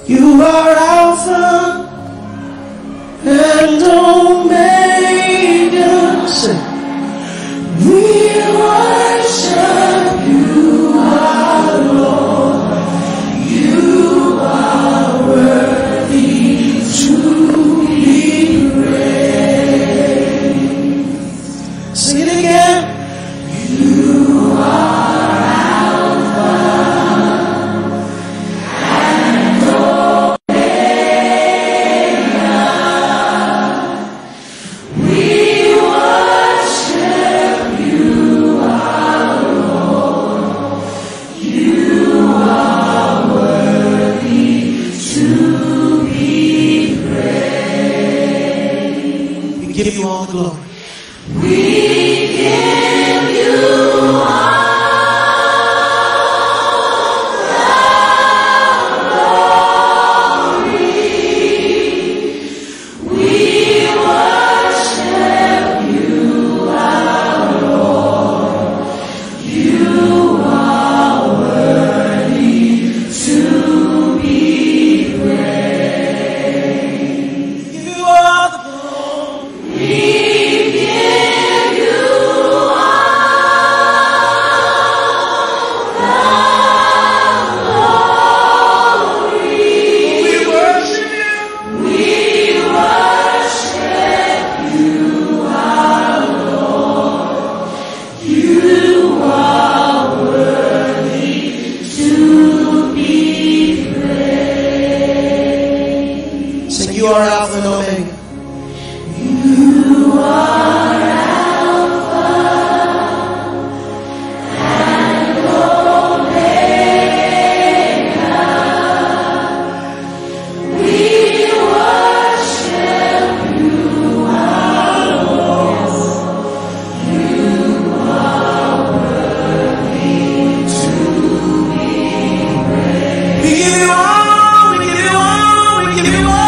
You are Alpha and Omega. Say, we worship you, our Lord. You are worthy to be praised. Sing it again. You are Alpha and Omega. We worship you, our Lord. You are worthy to be praised. We give you all the glory. We give you You are Alpha and Omega. You are Alpha and Omega. We worship you, our Lord. You are worthy to be praised. We give you all, we give you all, we give you all.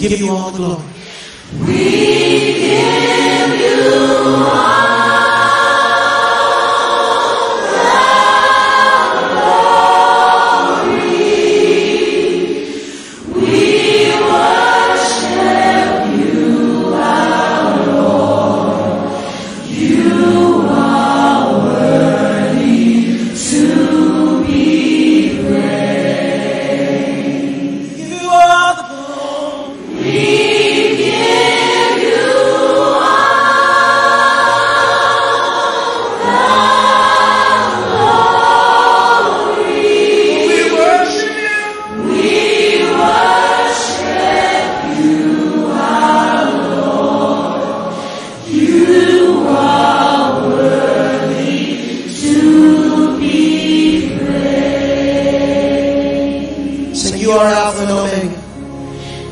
give you all the glory. You are Alpha and Omega.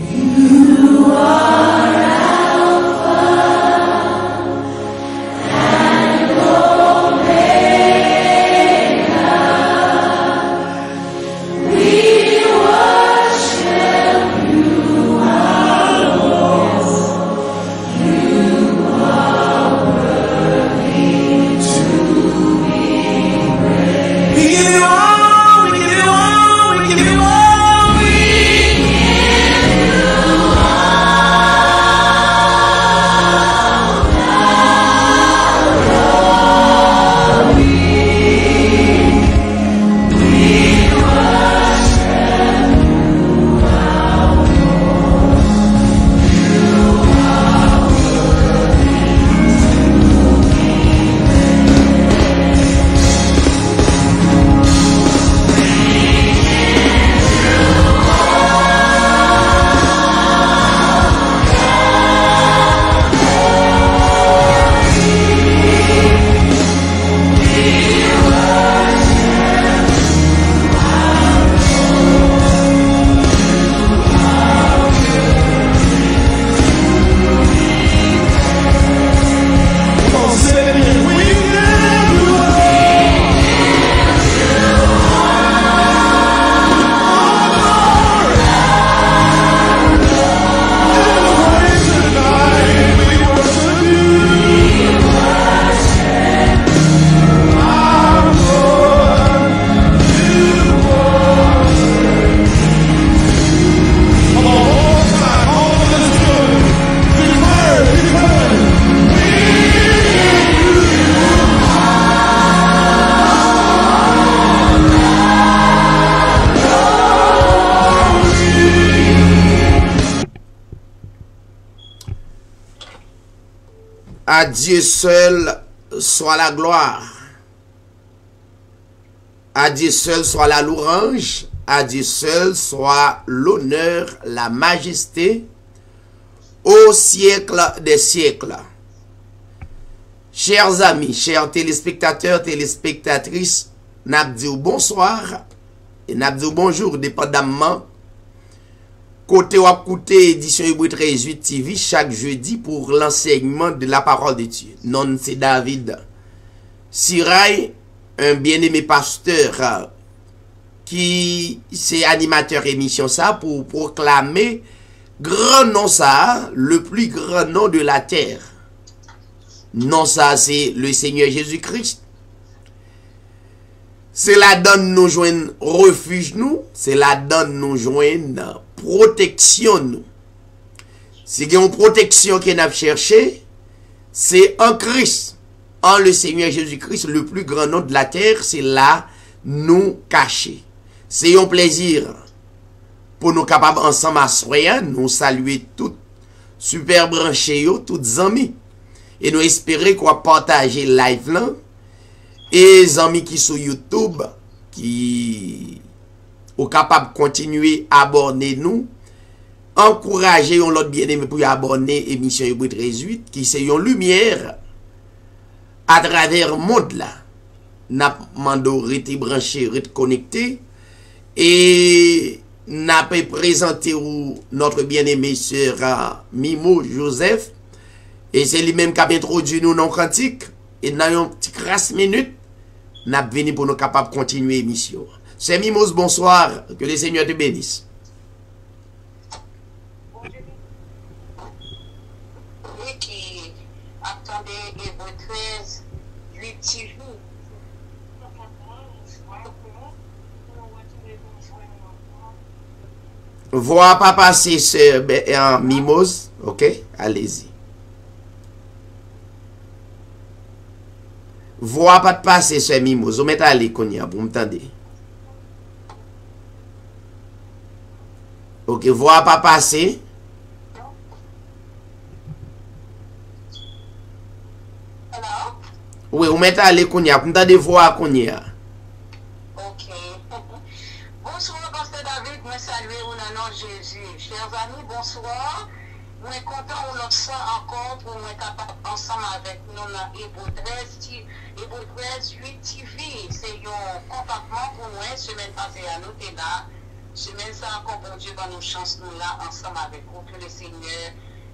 You are Alpha and Omega. We worship you, our Lord. You are worthy to be praised. We give you all, we give you all, we give you all. À Dieu seul soit la gloire. À Dieu seul soit la louange. À Dieu seul soit l'honneur, la majesté, au siècle des siècles. Chers amis, chers téléspectateurs, téléspectatrices, n'abdi bonsoir et n'abdi bonjour, dépendamment côté ou à côté édition Hébreu 13 TV chaque jeudi pour l'enseignement de la parole de Dieu. Non, c'est David Sirail, un bien-aimé pasteur qui c'est animateur émission ça pour proclamer grand nom ça, le plus grand nom de la terre. Non ça c'est le Seigneur Jésus-Christ. C'est la donne nous joindre refuge nous, c'est la donne nous joindre protection nous. Si il y a une protection qu'on a cherché, c'est en Christ, en le Seigneur Jésus-Christ, le plus grand nom de la terre, c'est là nous cacher. C'est un plaisir pour nous capables ensemble à soyer, nous saluer toutes super branchés, toutes amis. Et nous espérer qu'on partager live là. Et les amis qui sont sur YouTube, qui sont capables de continuer à abonner nous, encourager l'autre bien-aimé pour abonner l'émission Hébreu 13 qui c'est une lumière à travers le monde là. N'a mando rete branché, rete connecté et n'a pas présenté notre bien-aimé sœur Mimo Joseph et c'est lui-même qui a introduit nous dans le cantique et dans une petite grasse minute n'a venu pour nous capables de continuer l'émission. C'est Mimos, bonsoir, que le Seigneur te bénisse. TV. Voix pas passer en mimose. Ok, allez-y. Voix pas de passer sur mimose. Vous mettez à l'éconia pour m'entendre. Ok, voix pas passer. Hello? Oui, vous mettez à l'éconia pour m'entendre voix konya. Ok. Bonsoir, Pasteur David. Moi, saluer au nom de Jésus. Chers amis, bonsoir. Moi, content une autre fois encore pour moi capable ensemble avec nous dans Hébreu 13, 8 TV. C'est un compartiment pour moi. Semaine passée, à nous, t'es là. Semaine ça, encore bon Dieu, va nous chance nous là, ensemble avec vous, que le Seigneur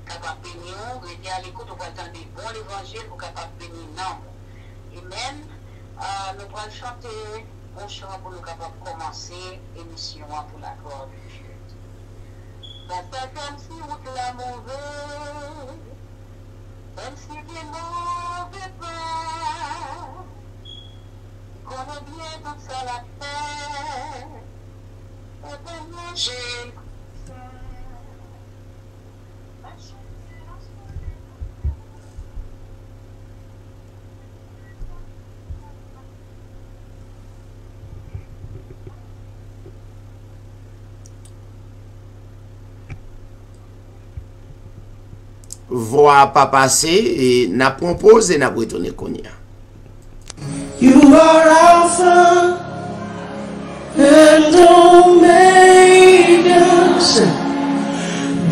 capable de bénir. Restez à l'écoute, on va attendre bon l'évangile pour capable de bénir. Non. Amen. Nous allons chanter un chant pour nous capables de commencer l'émission pour la gloire de Dieu. Parce que même si vous la mauvaise, même si vous êtes mauvais pas, qu'on est bien tout ça la paix, on peut manger. Voix pas passer et n'a proposé n'a retourné konya. You are Alpha and Omega.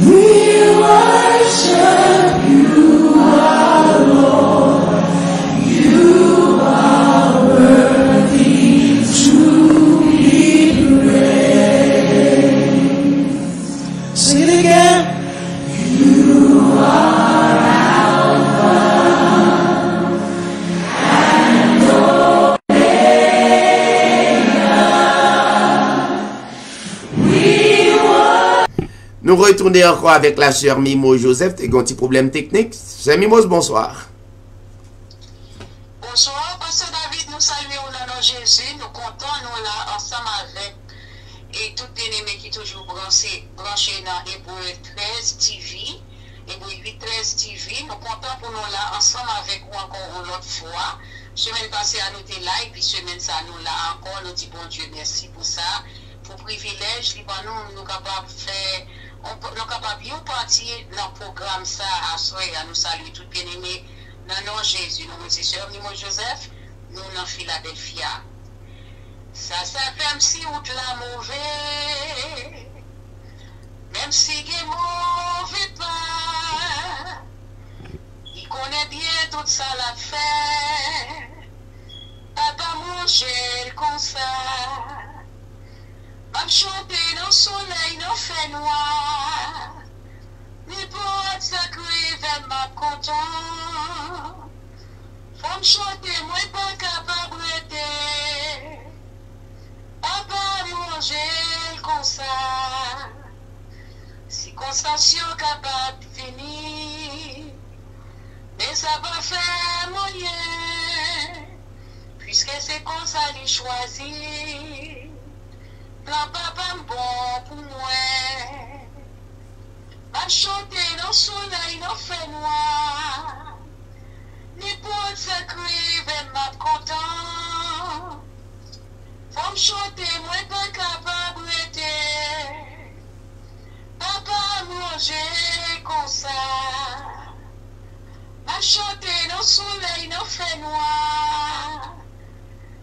We worship you, our Lord. You are worthy to be praised. Sing it again. You are Alpha and Nous retournons encore avec la sœur Mimo Joseph. Tu as un petit problème technique. Sœur Mimos, bonsoir. Bonsoir, Pasteur David, nous saluons au nom de Jésus. Nous comptons, nous là, ensemble avec et tout bien-aimé qui est toujours branché dans Hébreu 13 TV, Hébreu 8 13 TV. Nous comptons pour nous là, ensemble avec vous encore une autre fois. Semaine passée, à nous t'es là, et puis semaine ça, nous là encore. Nous disons, bon Dieu, merci pour ça. Pour privilège, nous capables de faire. Nous capables de partir dans le programme ça, à soi, à nous saluer tout bien-aimé dans le nom de Jésus. Nous, c'est sœur Mimo Joseph, nous dans Philadelphia. Ça fait même si on la mauvais, même si il est mauvais pas, il connaît bien tout ça la fait, papa manger comme ça. M'a chanté dans le soleil, dans le fait noir. N'importe ça crive, m'a content. Faut me chanter, moi pas capable d'être. Papa manger comme ça. Si constatation capable de finir. Mais ça va faire moyen. Puisque c'est comme ça qu'il choisit. Plan papa bon pour moi. M'a chanté dans le soleil, dans le fait noir. N'importe ça crive, m'a content. Faut me chanter, moi pas capable d'être. Papa manger comme ça. M'a chanté dans le soleil, dans le fait noir.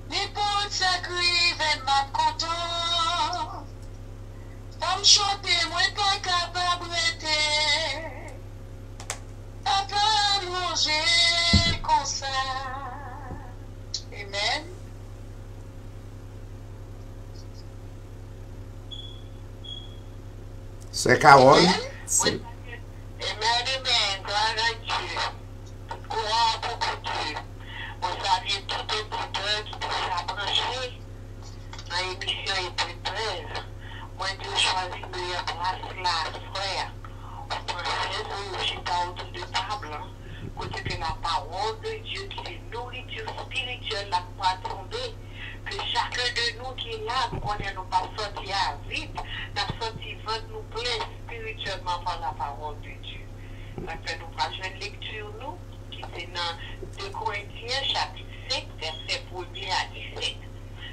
N'importe ça crive, m'a content. Faut me chanter, moi pas capable d'être. Papa manger comme ça. Amen. C'est Carole. Amen. Amen, amen. Gloire à Dieu. Gloire pour Dieu. Vous saviez tout auditeur qui s'est branché dans l'émission Hébreu 13. Moi, Dieu choisit de placer la frère. Au français, je suis autour de table. Côté que la parole de Dieu qui est nourriture spirituelle. spirituel là pour tomber. Que chacun de nous qui est là, nous connaissons pas sortir vite, nous sortir vite, nous plaît spirituellement par la parole de Dieu. Donc, nous prenons une lecture, nous, qui est dans 2 Corinthiens, chapitre 5, verset 1er à 17.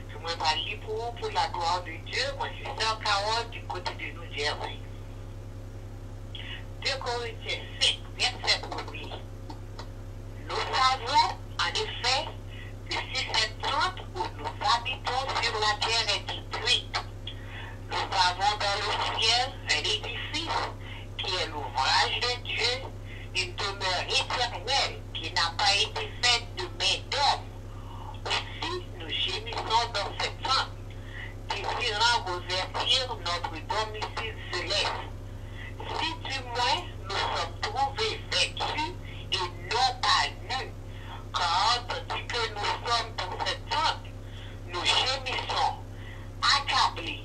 Je vais pas lire pour la gloire de Dieu, moi, c'est ça, Carole, du côté de nous dire. 2 Corinthiens 5, verset 1er. Nous savons, en effet, que si cette tente où nous habitons sur la terre est détruite, nous avons dans le ciel un édifice qui est l'ouvrage de Dieu, une demeure éternelle qui n'a pas été faite de main d'homme. Aussi, nous gémissons dans cette tente, désirant revêtir notre domicile céleste. Si du moins nous sommes trouvés vêtus et non pas nus, car tandis que nous sommes dans cette tente, nous gémissons, accablés,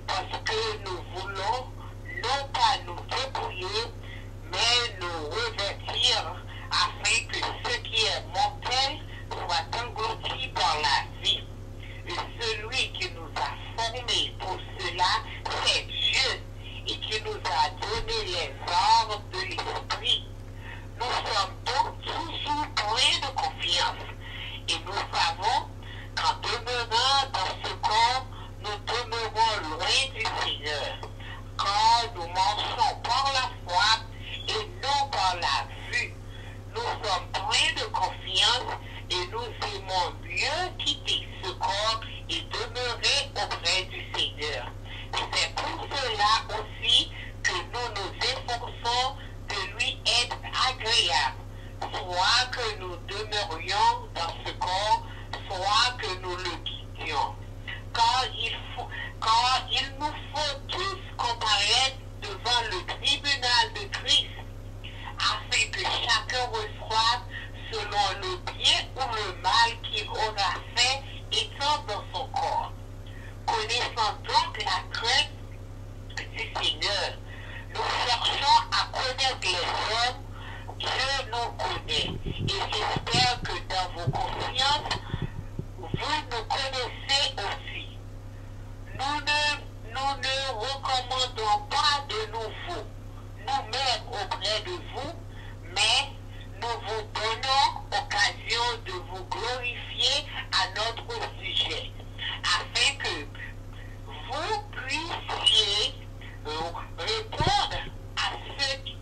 parce que nous voulons non pas nous dépouiller, mais nous revêtir, afin que ce qui est mortel soit englouti par la vie. Et celui qui nous a formés pour cela, c'est Dieu, et qui nous a donné les armes de l'esprit. Nous sommes donc toujours pleins de confiance, et nous savons qu'en demeurant dans ce corps, nous demeurons loin du Seigneur, car nous marchons par la foi et non par la vue. Nous sommes pleins de confiance et nous aimons mieux quitter ce corps et demeurer auprès du Seigneur. C'est pour cela aussi que nous nous efforçons de lui être agréable, soit que nous demeurions dans ce corps, soit que nous le quittions. Car il nous faut tous comparaître devant le tribunal de Christ, afin que chacun reçoive selon le bien ou le mal qu'il aura fait étant dans son corps. Connaissant donc la crainte du Seigneur, nous cherchons à connaître les hommes. Dieu nous connaît, et j'espère que dans vos consciences, vous nous connaissez aussi. Nous ne recommandons pas de nouveau nous-mêmes auprès de vous, mais nous vous donnons occasion de vous glorifier à notre sujet, afin que vous puissiez répondre à ceux qui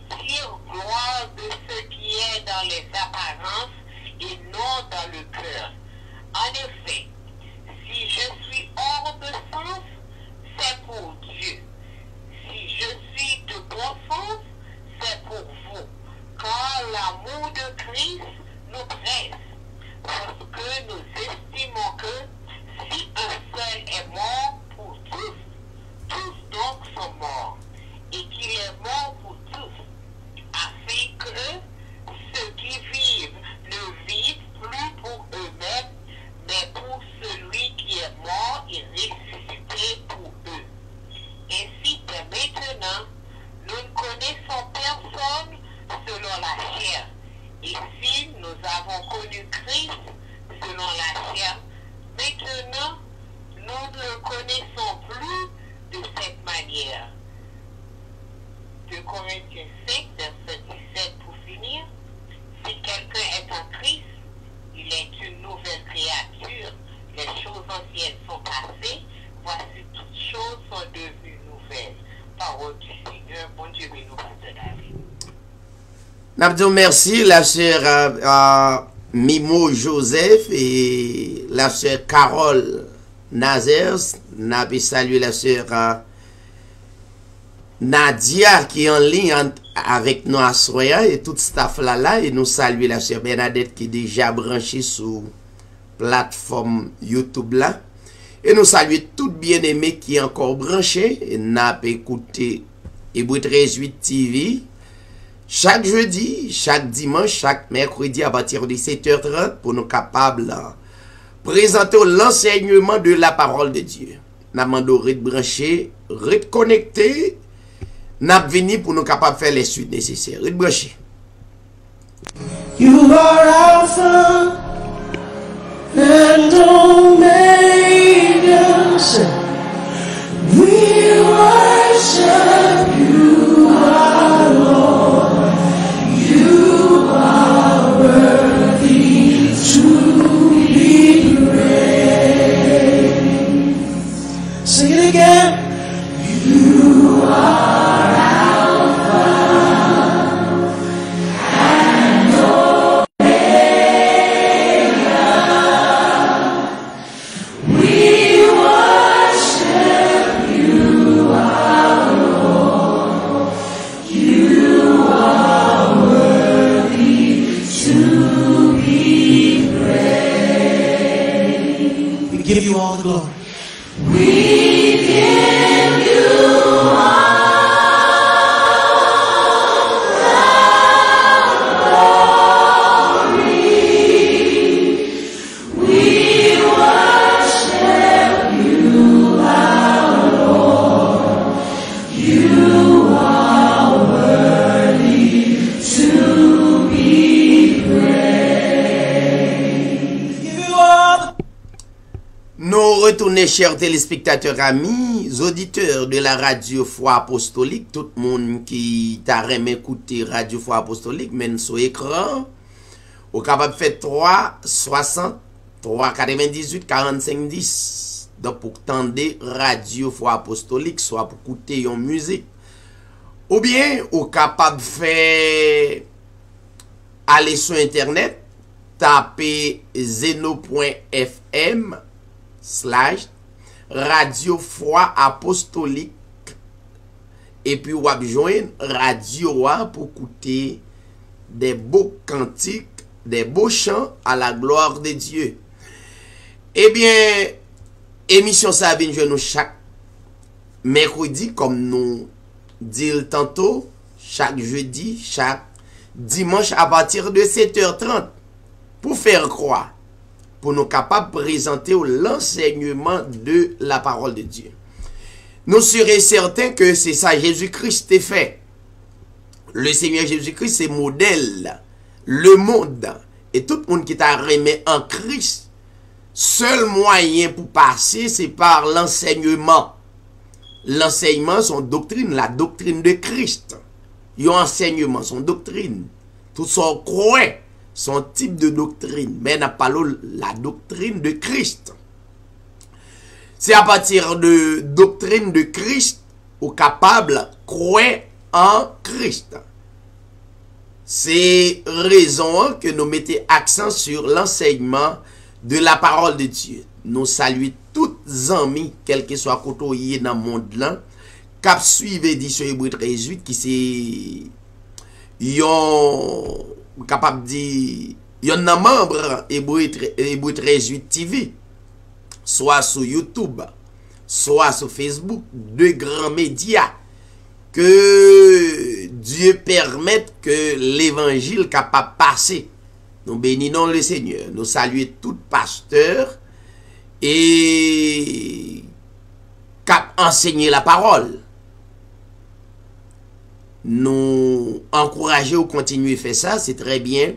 tirent gloire de ce qui est dans les apparences et non dans le cœur. En effet, si je suis hors de sens, c'est pour Dieu. Si je suis de bon sens, c'est pour vous. Car l'amour de Christ nous presse, parce que nous estimons que si un seul est mort pour tous, tous donc sont morts, et qu'il est mort pour tous, afin que ceux qui vivent ne vivent plus pour eux-mêmes, mais pour celui qui est mort et ressuscité pour eux. Ainsi, dès maintenant, nous ne connaissons personne selon la chair. Et si nous avons connu Christ selon la chair, maintenant, nous ne le connaissons plus de cette manière. 2 Corinthiens 5, verset 17 pour finir. Si quelqu'un est en Christ, il est une nouvelle créature. Les choses anciennes sont passées. Voici toutes choses sont devenues nouvelles. Parole du Seigneur. Bon Dieu, nous, Pasteur David. Nous merci la sœur Mimo Joseph et la sœur Carole Nazer. Nous saluons la sœur Nadia qui est en ligne avec nous à Soya et tout staff là et nous saluons la sœur Bernadette qui est déjà branchée sur plateforme YouTube là et nous saluons tout bien-aimé qui est encore branché et n'a pas écouté Hébreux 13:8 TV chaque jeudi, chaque dimanche, chaque mercredi à partir de 7h30 pour nous capables présenter l'enseignement de la parole de Dieu. Nous demandons de brancher, de connecter. Nous venons pour nous capables de faire les suites nécessaires. You are Alpha and dominion. Say, we worship you, our Lord. You are worthy to be praised. Sing it again. You are Alpha and Omega. We worship you, our Lord. You are worthy to be praised. We give you all the glory. We give you Nous retournons, chers téléspectateurs, amis, auditeurs de la Radio Foi Apostolique, tout le monde qui t'a aimé écouter Radio Foi Apostolique, même sur écran, au capable de faire 3 60 3 98 45 10. Donc pour tendre Radio Foi Apostolique, soit pour écouter une musique, ou bien au capable de faire aller sur internet, taper zeno.fm /Radio Foi Apostolique et puis ou joindre radio pour écouter des beaux cantiques, des beaux chants à la gloire de Dieu. Eh bien, émission ça vient nous chaque mercredi comme nous dit tantôt, chaque jeudi, chaque dimanche à partir de 7h30 pour faire croire, pour nous capables de présenter l'enseignement de la parole de Dieu. Nous serons certains que c'est ça Jésus-Christ est fait. Le Seigneur Jésus-Christ c'est modèle, le monde et tout le monde qui t'a remis en Christ. Seul moyen pour passer c'est par l'enseignement. L'enseignement, son doctrine, la doctrine de Christ. Yon enseignement, son doctrine. Tout son croix, son type de doctrine. Mais n'a pas la doctrine de Christ. C'est à partir de doctrine de Christ ou capable croire en Christ. C'est raison que nous mettons accent sur l'enseignement de la parole de Dieu. Nous saluons tous les amis, quel que soit côté dans le monde là, cap suivre édition Hébreu 13:8 qui c'est yon capable dire yon nan membre Hébreu 13:8 TV, soit sur YouTube, soit sur Facebook, deux grands médias que Dieu permette que l'évangile capable passer. Nous bénissons le Seigneur. Nous saluons tout pasteur et cap enseigner la parole. Nous encourager ou continuer à faire ça, c'est très bien.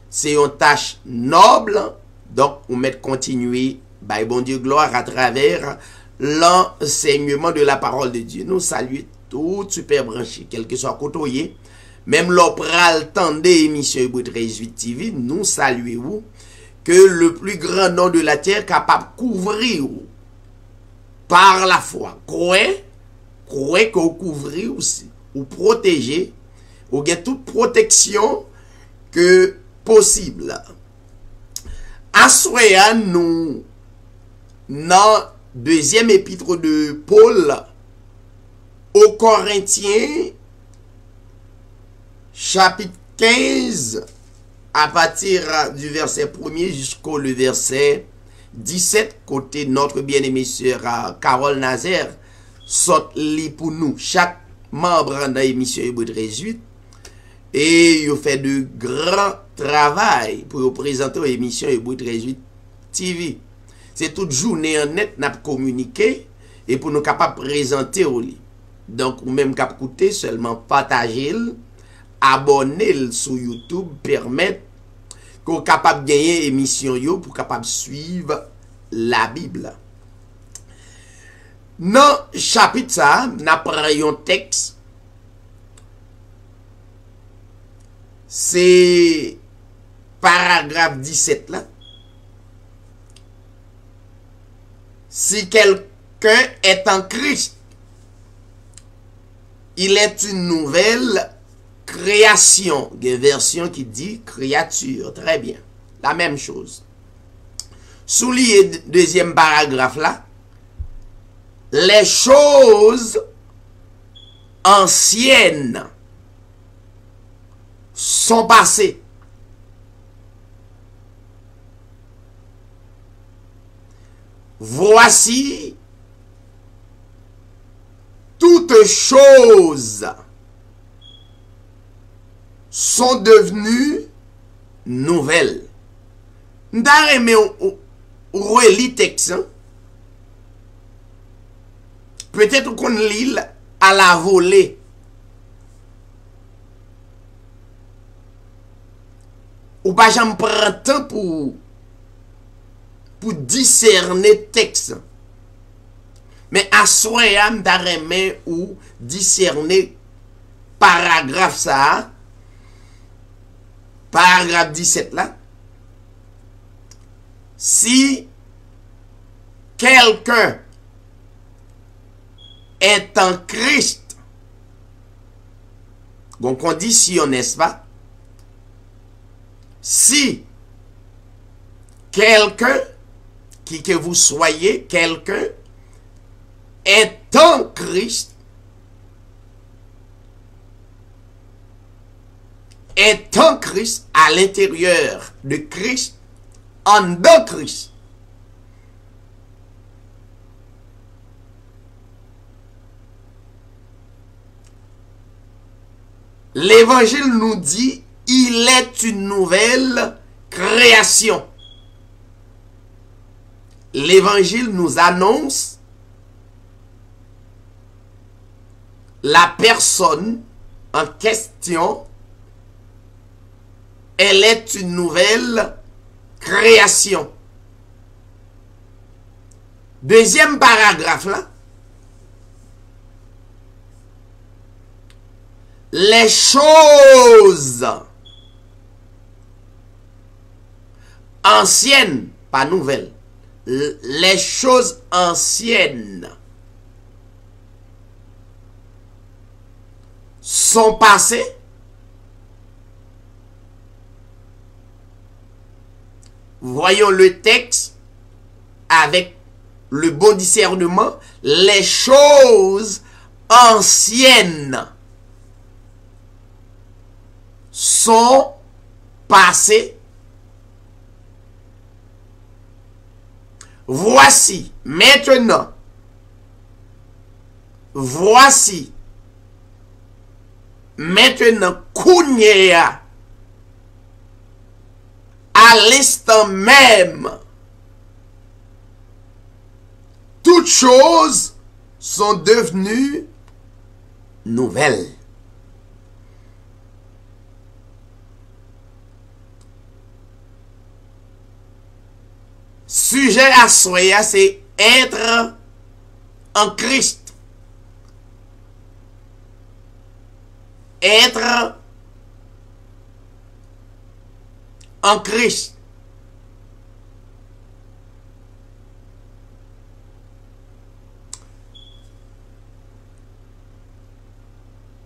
C'est une tâche noble. Donc, on met continuer, by bon Dieu gloire, à travers l'enseignement de la parole de Dieu. Nous saluons tout super branché, quel que soit côtoyé. Même l'opéral tendez émission Hébreu 13:8 TV, nous saluons que le plus grand nom de la terre capable de couvrir par la foi. Croyez que vous couvrez aussi, ou protéger, ou gain toute protection que possible. Assoya nous dans deuxième épître de Paul aux Corinthiens, chapitre 15, à partir du verset 1er jusqu'au verset 17, côté notre bien-aimée sœur Carole Nazaire, saute lit pour nous, chaque membre dans l'émission Hébreu 13:8, et il fait de grands travail pour présenter l'émission Hébreu 13:8 TV. C'est toute journée en net, n'a communiqué, et pour nous capables de présenter au lit. Donc, ou même cap écouter, seulement partager, abonner sur YouTube, permettre qu'on capable de gagner émission yo pour capable suivre la Bible. Dans chapitre ça, n'a pris un texte. C'est paragraphe 17 là. Si quelqu'un est en Christ, il est une nouvelle création. Il y a une version qui dit créature. Très bien. La même chose. Soulignez deuxième paragraphe là. Les choses anciennes sont passées. Voici toutes choses sont devenues nouvelles. Ndare me ou relit texte. Peut-être qu'on lit à la volée. Ou pas j'en prends temps pour discerner texte. Mais à soyam d'arrêter ou discerner paragraphe ça. Paragraphe 17 là. Si quelqu'un est en Christ, bon condition, n'est-ce pas? Si quelqu'un, qui que vous soyez, quelqu'un est en Christ, est en Christ, à l'intérieur de Christ, en dedans Christ. L'évangile nous dit, il est une nouvelle création. L'évangile nous annonce la personne en question, elle est une nouvelle création. Deuxième paragraphe là. Les choses anciennes, pas nouvelles, les choses anciennes sont passées. Voyons le texte avec le bon discernement. Les choses anciennes sont passées. Voici, maintenant, voici, maintenant, Kounyea, à l'instant même, toutes choses sont devenues nouvelles. Sujet à soya, c'est être en Christ. Être en Christ.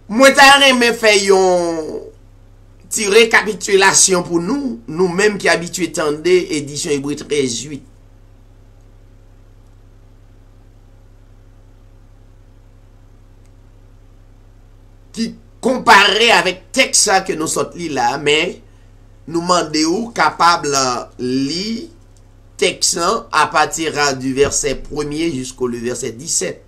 Moi, t'as aimé faire une récapitulation pour nous, nous-mêmes qui habitués tendre édition Hébreu 13:8. Qui comparé avec texte que nous sommes là, mais nous demandons capable lire texte à partir du verset 1er jusqu'au verset 17.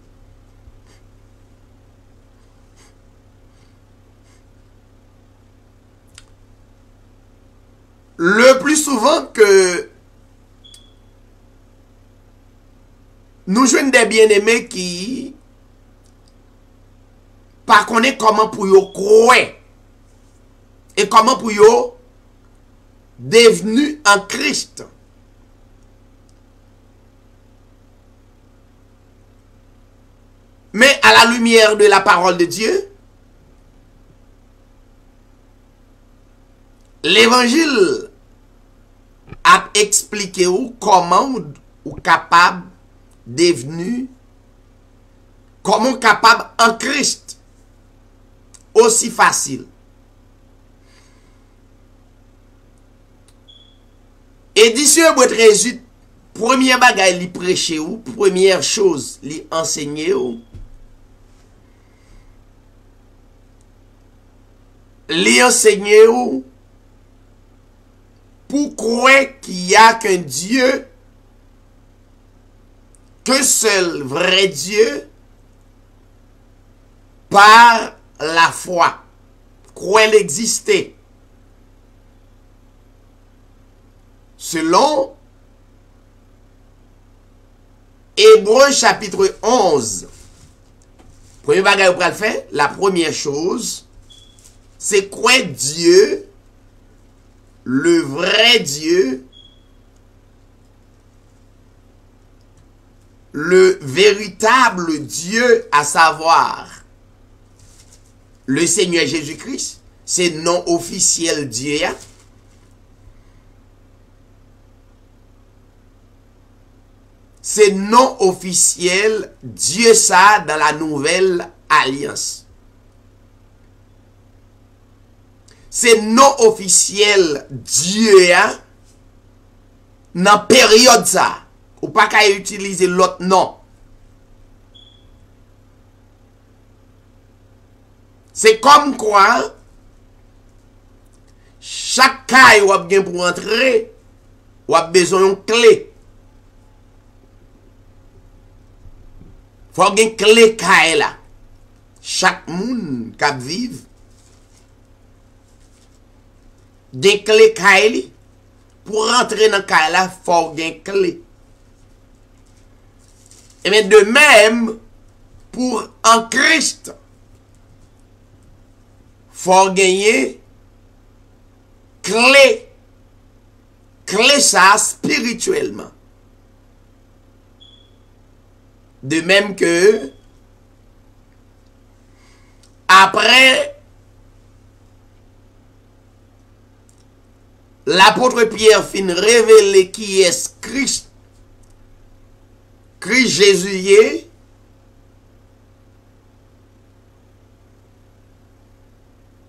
Le plus souvent que nous jouons des bien-aimés qui pas connaissent comment pour yo croire et comment pour yo devenus en Christ. Mais à la lumière de la parole de Dieu, l'évangile a expliqué comment ou capable devenu, comment capable en Christ aussi facile. Édition boîte résulte première bagaille li prêcher ou première chose li enseigner ou li enseigner ou pourquoi qu'il y a qu'un Dieu, qu'un seul vrai Dieu par la foi, quoi il existait. Selon Hébreux chapitre 11, premier bagage pour le faire, la première chose, c'est quoi Dieu, le vrai Dieu, le véritable Dieu, à savoir le Seigneur Jésus-Christ, c'est non officiel Dieu. C'est non officiel Dieu ça dans la nouvelle alliance. C'est non officiel Dieu dans période ça. Ou pas qu'à utiliser l'autre nom. C'est comme quoi chaque caille ou a bien pour entrer ou a besoin d'une clé. Faut une clé caille là. Chaque monde qui vive des clés caille pour rentrer dans caille là, faut une clé. Et bien de même pour en Christ faut gagner clé ça spirituellement. De même que après l'apôtre Pierre fin révéler qui est Christ, Christ Jésus,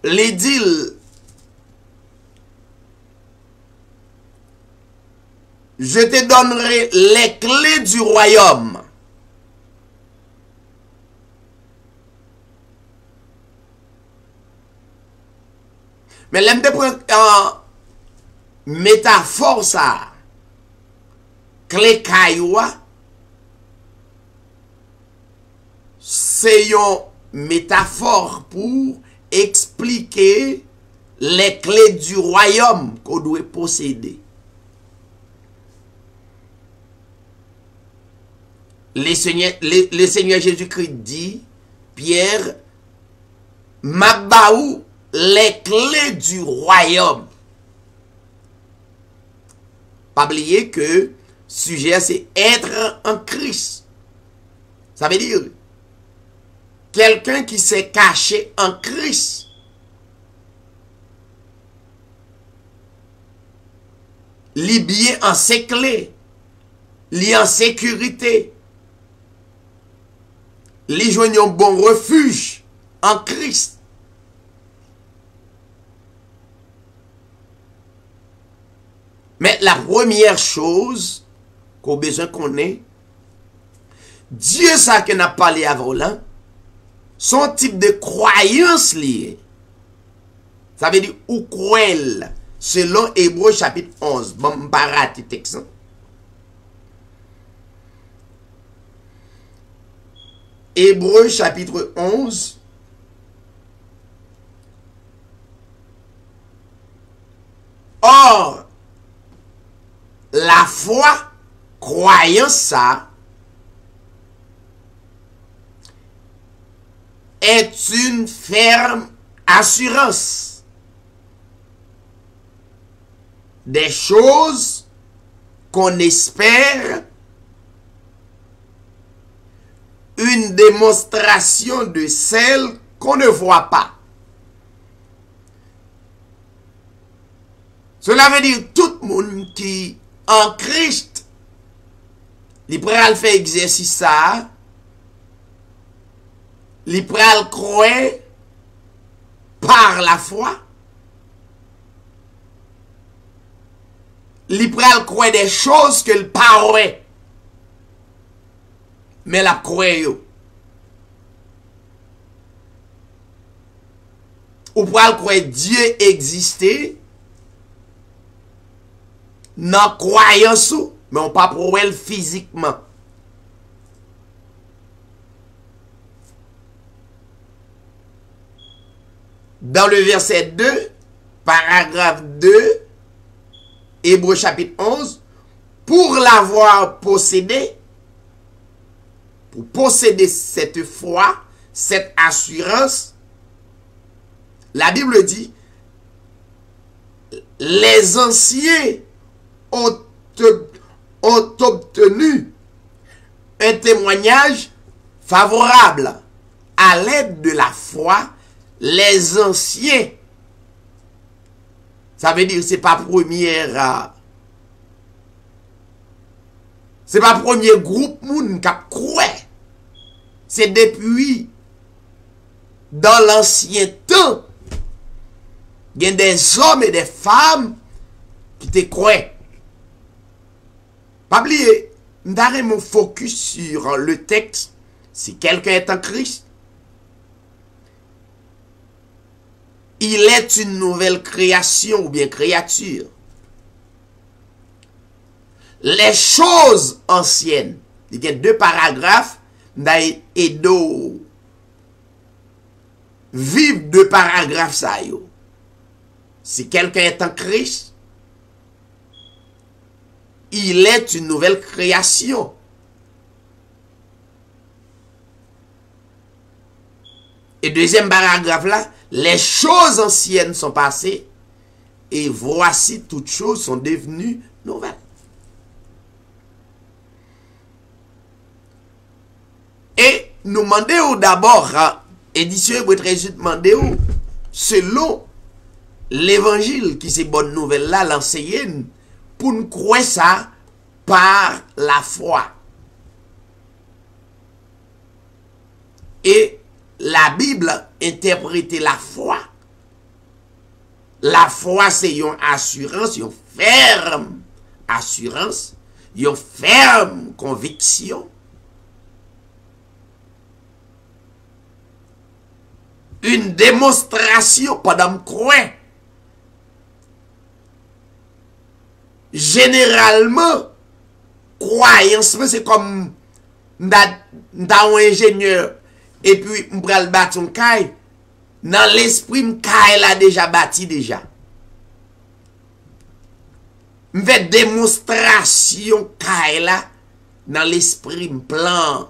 les dit, je te donnerai les clés du royaume. Mais l'aime de prendre en métaphore ça, clé cailloua, c'est une métaphore pour expliquer les clés du royaume qu'on doit posséder. Le Seigneur Jésus-Christ dit, Pierre, Mabaou, les clés du royaume. Pas oublier que sujet c'est être en Christ. Ça veut dire quelqu'un qui s'est caché en Christ. Li bien en ses clés. Li en sécurité. Li joignent un bon refuge en Christ. Mais la première chose qu'on a besoin qu'on ait, Dieu ça qu'on a parlé avant là, son type de croyance liée. Ça veut dire ou croire selon Hébreux chapitre 11. Bon, je ne vais pas rater texte. Hébreux chapitre 11. Or, la foi, croyance ça, est une ferme assurance des choses qu'on espère, une démonstration de celles qu'on ne voit pas. Cela veut dire tout le monde qui en Christ, il pral faire exercice ça, il pral croire par la foi, il pral croire des choses que le paroît, mais la croire yo. Ou pral croire Dieu existait, dans croyance, mais on pas pour elle physiquement. Dans le verset 2, paragraphe 2, Hébreux chapitre 11, pour l'avoir possédé, pour posséder cette foi, cette assurance, la Bible dit, les anciens ont obtenu un témoignage favorable. À l'aide de la foi, les anciens, ça veut dire c'est pas première, c'est pas premier groupe moun qui a croué. C'est depuis dans l'ancien temps, il y a des hommes et des femmes qui te croient. Pas oublier, m'darrête mon focus sur le texte. Si quelqu'un est en Christ, il est une nouvelle création ou bien créature. Les choses anciennes, il y a 2 paragraphes, et d'eau. Vive 2 paragraphes ça yo. Si quelqu'un est en Christ, il est une nouvelle création. Et 2e paragraphe là, les choses anciennes sont passées et voici toutes choses sont devenues nouvelles. Et nous demandons d'abord, édition Hébreux 13, demandons selon l'évangile qui c'est bonne nouvelle là, l'enseigne, pour nous croire ça par la foi. Et la Bible interprète la foi. La foi c'est une assurance, une ferme assurance, une ferme conviction. Une démonstration pendant croire. Généralement, croyance, c'est comme un ingénieur et puis m'pral battre un caille. Dans l'esprit, m'caille l'a déjà bâti déjà. M'fait démonstration caille là dans l'esprit m'plan.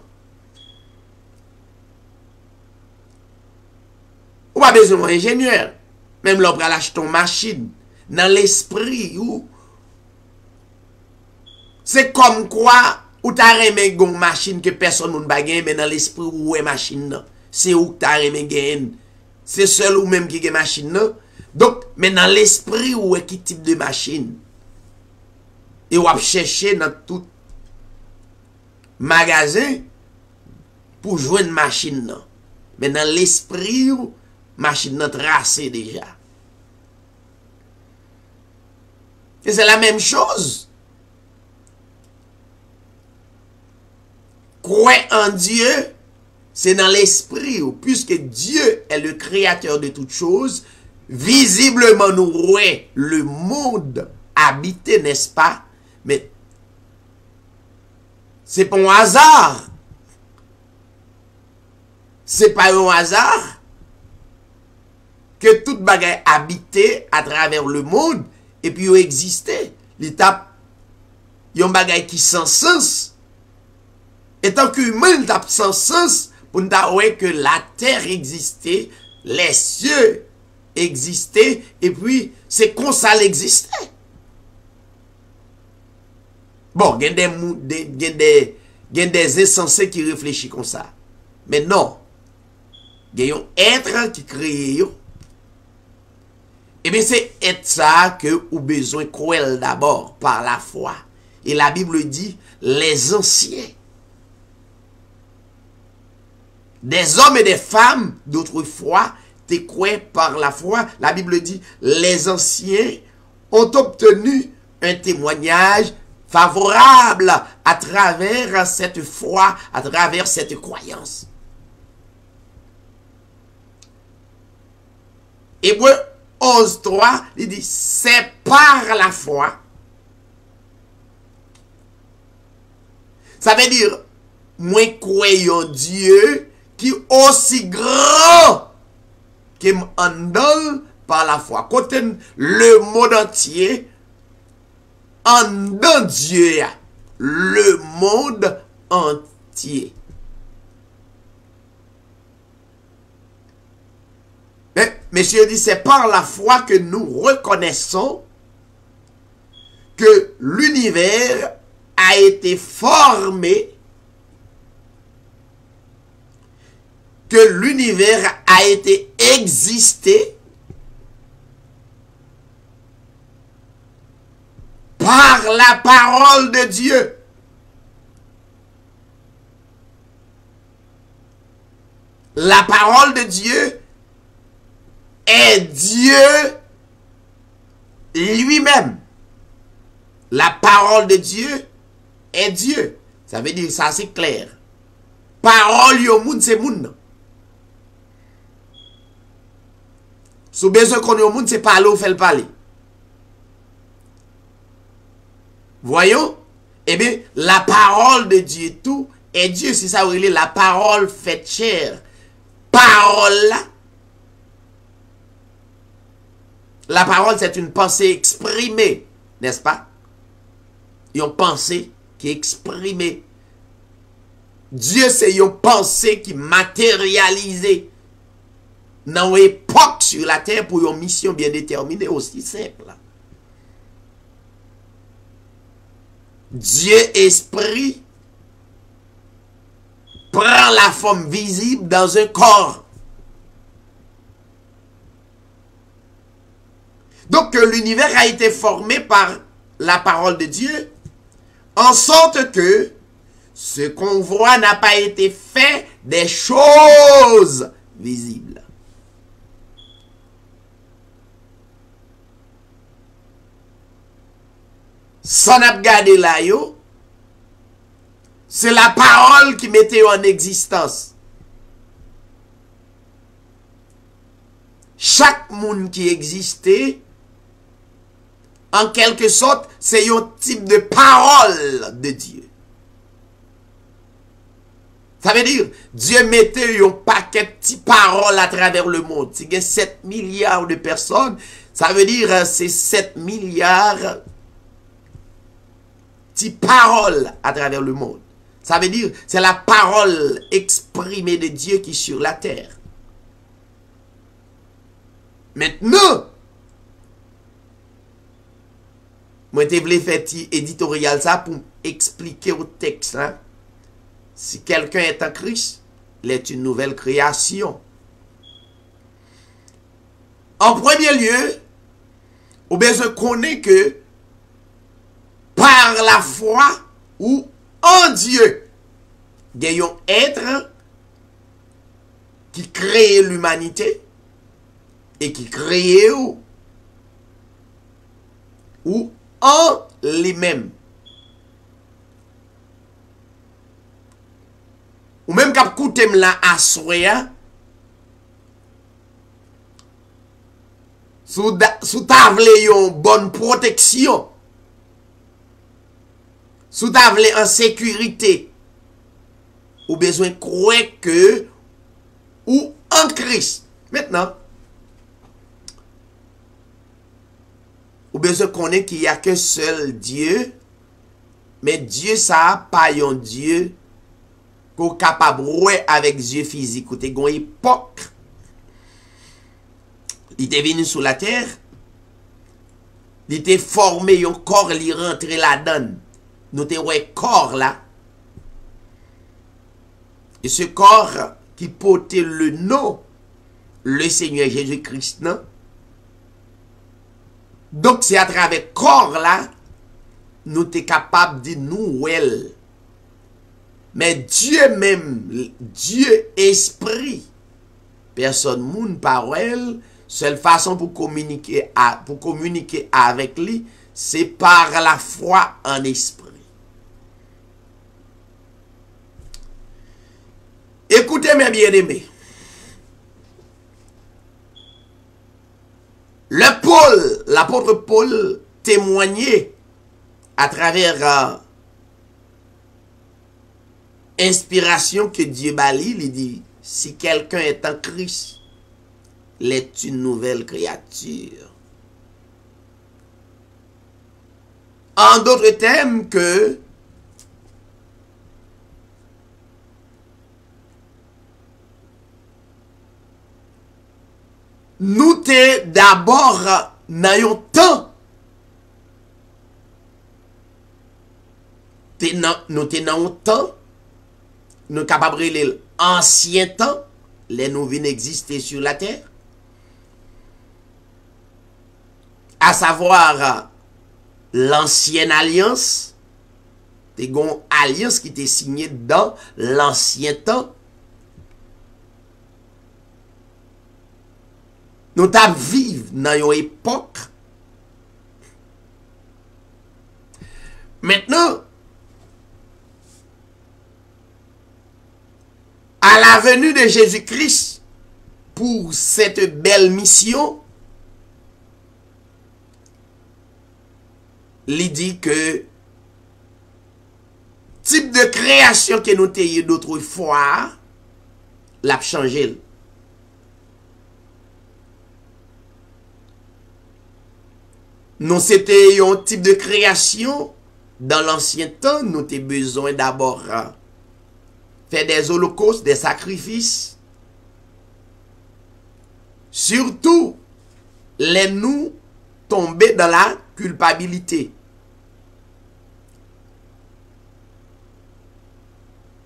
Ou pas besoin d'un ingénieur. Même l'on pral acheter une machine. Dans l'esprit ou c'est comme quoi ou t'as remis une machine que personne ne va gagner, mais dans l'esprit ou est machine. C'est où t'as remis gagner. C'est seul ou même qui a machine. Donc, mais dans l'esprit ou est qui type de machine. Et ou va chercher dans tout magasin pour jouer une machine. Mais dans l'esprit ou machine nan tracée déjà. Et c'est la même chose. Croire en Dieu, c'est dans l'esprit, puisque Dieu est le créateur de toutes choses, visiblement nous voyons le monde habité, n'est-ce pas? Mais c'est pas un hasard. C'est pas un hasard que tout bagaille habité à travers le monde et puis il existait. L'étape, il y a un bagaille qui sans sens. Et tant qu'humain, il tape sans sens pour nous dire que la terre existait, les cieux existaient, et puis c'est comme ça l'existait. Bon, il y a des insensés qui réfléchissent comme ça. Mais non. Il y a un être qui crée. Et bien c'est être ça que vous avez besoin de croire d'abord par la foi. Et la Bible dit, les anciens, des hommes et des femmes d'autrefois, te croient par la foi. La Bible dit, les anciens ont obtenu un témoignage favorable à travers cette foi, à travers cette croyance. Hébreux 11.3, il dit, c'est par la foi. Ça veut dire, moi croyons Dieu qui est aussi grand que m'andal par la foi. Côté le monde entier, en dans Dieu, le monde entier. Mais, monsieur dit, c'est par la foi que nous reconnaissons que l'univers a été formé, que l'univers a été existé par la parole de Dieu. La parole de Dieu est Dieu lui-même. La parole de Dieu est Dieu. Ça veut dire, ça c'est clair. Parole yo moun, c'est moun. Sous besoin qu'on yo moun, c'est parler ou faire parler. Voyons? Eh bien, la parole de Dieu tout est Dieu. C'est ça où il est la parole faite chair. Parole là. La parole, c'est une pensée exprimée, n'est-ce pas? Une pensée qui est exprimée. Dieu, c'est une pensée qui est matérialisée dans une époque sur la terre pour une mission bien déterminée, aussi simple. Dieu esprit prend la forme visible dans un corps. Donc l'univers a été formé par la parole de Dieu, en sorte que ce qu'on voit n'a pas été fait des choses visibles. Sans regarder là, c'est la parole qui mettait en existence. Chaque monde qui existait, en quelque sorte, c'est un type de parole de Dieu. Ça veut dire, Dieu mettait un paquet de petites paroles à travers le monde. Si il y a 7 milliards de personnes, ça veut dire c'est 7 milliards petites paroles à travers le monde. Ça veut dire, c'est la parole exprimée de Dieu qui est sur la terre. Maintenant, moi, je voulais faire un éditorial ça pour expliquer au texte. Hein? Si quelqu'un est en Christ, il est une nouvelle création. En premier lieu, on a besoin de connaître que par la foi ou en Dieu, il y a un être qui crée l'humanité et qui crée ou en lui-même. Ou même quand vous écoutez la assoya, sous table une bonne protection, sous table en sécurité, ou besoin de croire que ou en Christ. Maintenant, ou besoin de connaître qu'il n'y a qu'un seul Dieu, mais Dieu ça pas un Dieu pour capable de avec Dieu physique. Ou te gon époque, il était venu sur la terre, il était formé un corps, il rentré là-dedans. nous te ouais corps là. Et ce corps qui portait le nom, le Seigneur Jésus-Christ, non? Donc c'est à travers corps là, nous sommes capables de nous well. Mais Dieu même, Dieu esprit, personne moun parole, seule façon pour communiquer avec lui, c'est par la foi en esprit. Écoutez mes bien-aimés. L'apôtre Paul témoignait à travers inspiration que Dieu bali, il dit, si quelqu'un est en Christ, il est une nouvelle créature. En d'autres termes que nous t'es d'abord n'ayons temps. Nous t'es dans temps. Nous capables de l'ancien temps. Les nouvelles existaient sur la terre. À savoir l'ancienne alliance. T'es une alliance qui était signée dans l'ancien temps. Nous t'avons vécu dans une époque. Maintenant, à la venue de Jésus-Christ pour cette belle mission, il dit que type de création que nous avons d'autres fois, l'a changé. Nous, c'était un type de création. Dans l'ancien temps, nous avons besoin d'abord faire des holocaustes, des sacrifices. Surtout, les nous tomber dans la culpabilité.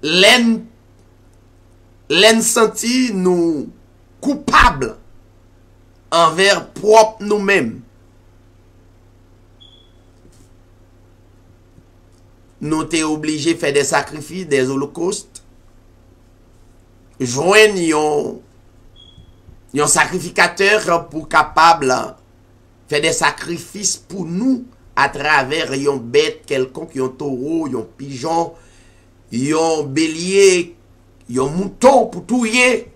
Les sentir nous coupables envers propre nous-mêmes. Nous t'es obligé de faire des sacrifices, des holocaustes. Joindre un sacrificateur pour capable faire des sacrifices pour nous à travers une bête quelconque, un taureau, un pigeon, un bélier, un mouton pour tout y est.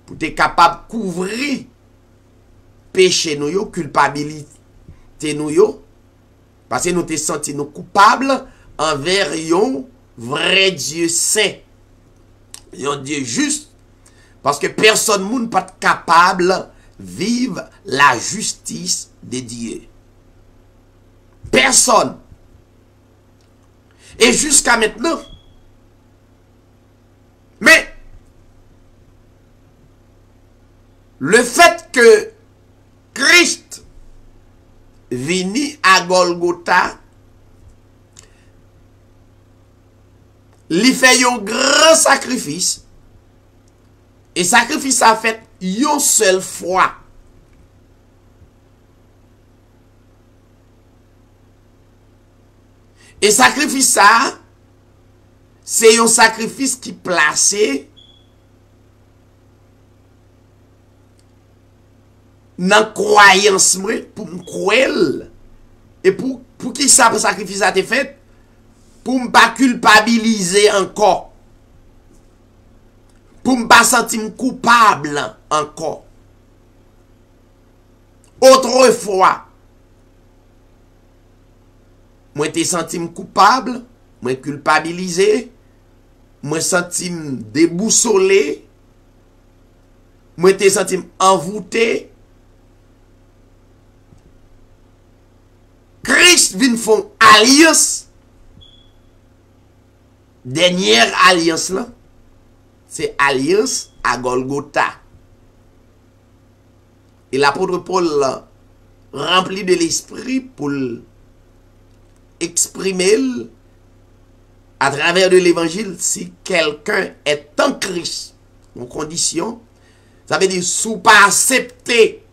Pour être capable de couvrir péché nous, culpabilité nous. Parce que nous te senti nous coupables envers un vrai Dieu saint. Un Dieu juste. Parce que personne n'est pas capable de vivre la justice de Dieu. Personne. Et jusqu'à maintenant. Mais le fait que Christ vini à Golgotha, li fait un grand sacrifice. Et sacrifice a fait une seule fois. Et sacrifice ça, c'est un sacrifice qui placé dans croyance pour me croire et pour qui ça pour sacrifice a été fait pour me pas culpabiliser encore, pour me pas sentir coupable encore. Autrefois moi te senti coupable, moi culpabilisé, moi senti déboussolé, moi te senti envoûté. Christ vient faire alliance. Dernière alliance là, c'est alliance à Golgotha. Et l'apôtre Paul rempli de l'esprit pour exprimer à travers de l'évangile si quelqu'un est en Christ, en condition, ça veut dire sous pas accepter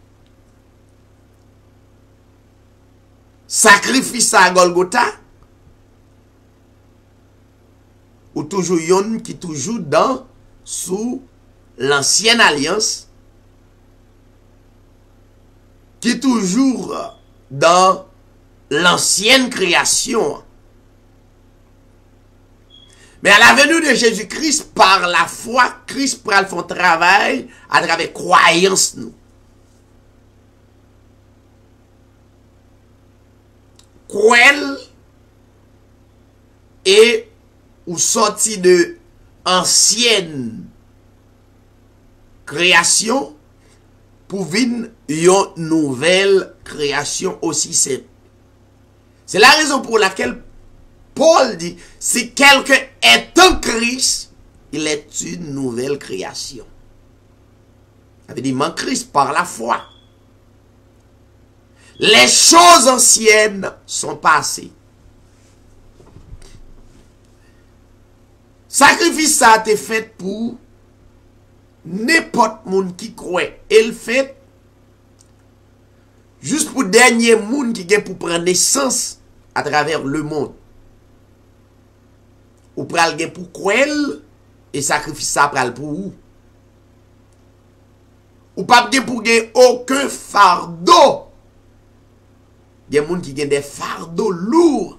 sacrifice à Golgotha, ou toujours yon qui toujours dans sous l'ancienne alliance, qui toujours dans l'ancienne création. Mais à la venue de Jésus-Christ, par la foi, Christ prend son travail à travers croyance nous. Croire et ou sorti de ancienne création pour venir une nouvelle création aussi simple. C'est la raison pour laquelle Paul dit, si quelqu'un est en Christ, il est une nouvelle création. Ça veut dire, en Christ par la foi. Les choses anciennes sont passées. Sacrifice ça a été fait pour n'importe monde qui croit. Et le fait juste pour dernier monde qui vient pour prendre naissance à travers le monde. Ou pral gen pour croire et sacrifice ça pral pour ou. Ou pas gen pour gen aucun fardeau. Il y a des gens qui ont des fardeaux lourds.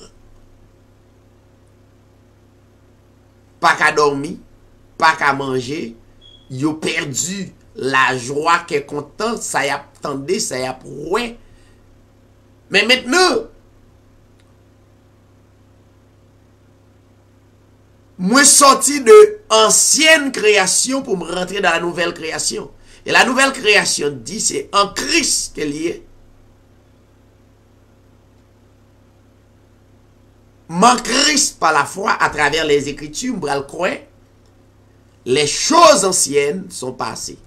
Pas qu'à dormir, pas qu'à manger. Ils ont perdu la joie qui est content, ça y a attendé, ça y a proué. Mais maintenant, moi sorti de ancienne création pour me rentrer dans la nouvelle création. Et la nouvelle création dit c'est en Christ qu'elle y est. En Christ par la foi à travers les Écritures, on va le croire. Les choses anciennes sont passées.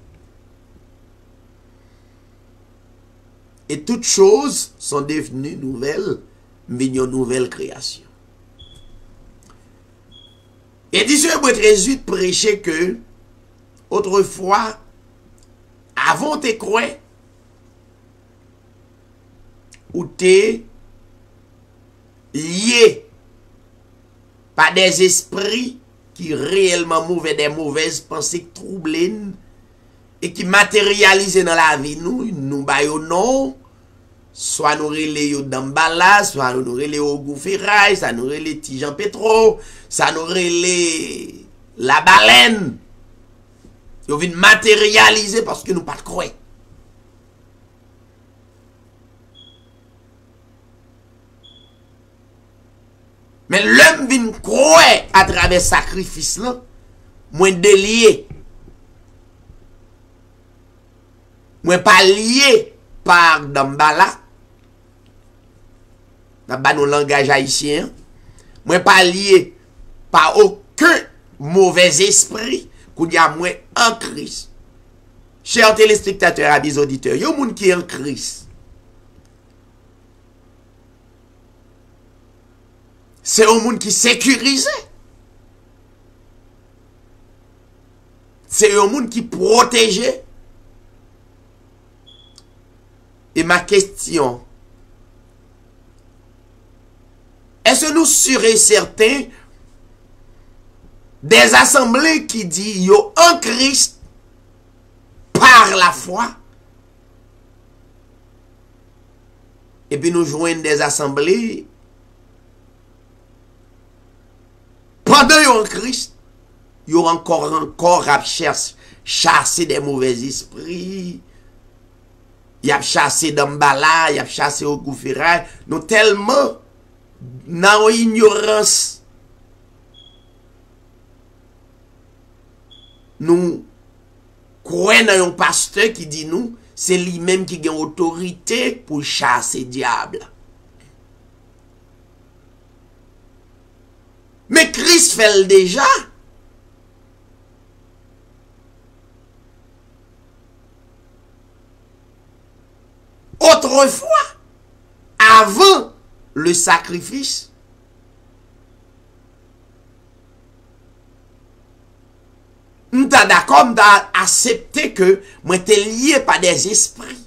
Et toutes choses sont devenues nouvelles, mais une nouvelle création. Et 18 prêchait que, autrefois, avant de croire, ou t'es lié par des esprits qui réellement mauvais, des mauvaises pensées troublées et qui matérialisent dans la vie nous baillons non, soit nous relais d'Ambala, soit nous relais au Goufferail, soit nous relais Tijan Petro, soit nous relais la baleine. Ils viennent matérialiser parce que nous pas de croire. Mais l'homme vient croire à travers ce sacrifice-là, moins délié. Moins pas lié par Dambala, dans nos langages haïtiens. Moins pas lié par aucun mauvais esprit, qu'on y a moins en Christ. Chers téléspectateurs, amis auditeurs, il y a un monde qui est en Christ. C'est un monde qui sécurise. C'est un monde qui protège. Et ma question, est-ce que nous serons certains des assemblées qui disent yo en Christ par la foi? Et puis nous joignons des assemblées pendant yon en Christ, yon encore à chasser des mauvais esprits. Il a chassé d'Ambala, il a chassé au Goufferail. Nous tellement dans ignorance. Nous croyons dans un pasteur qui dit nous, c'est lui-même qui a autorité pour chasser diable. Mais Christ fait le déjà. Autrefois, avant le sacrifice, ta d'accord, m'ta accepté que moi t'es lié par des esprits.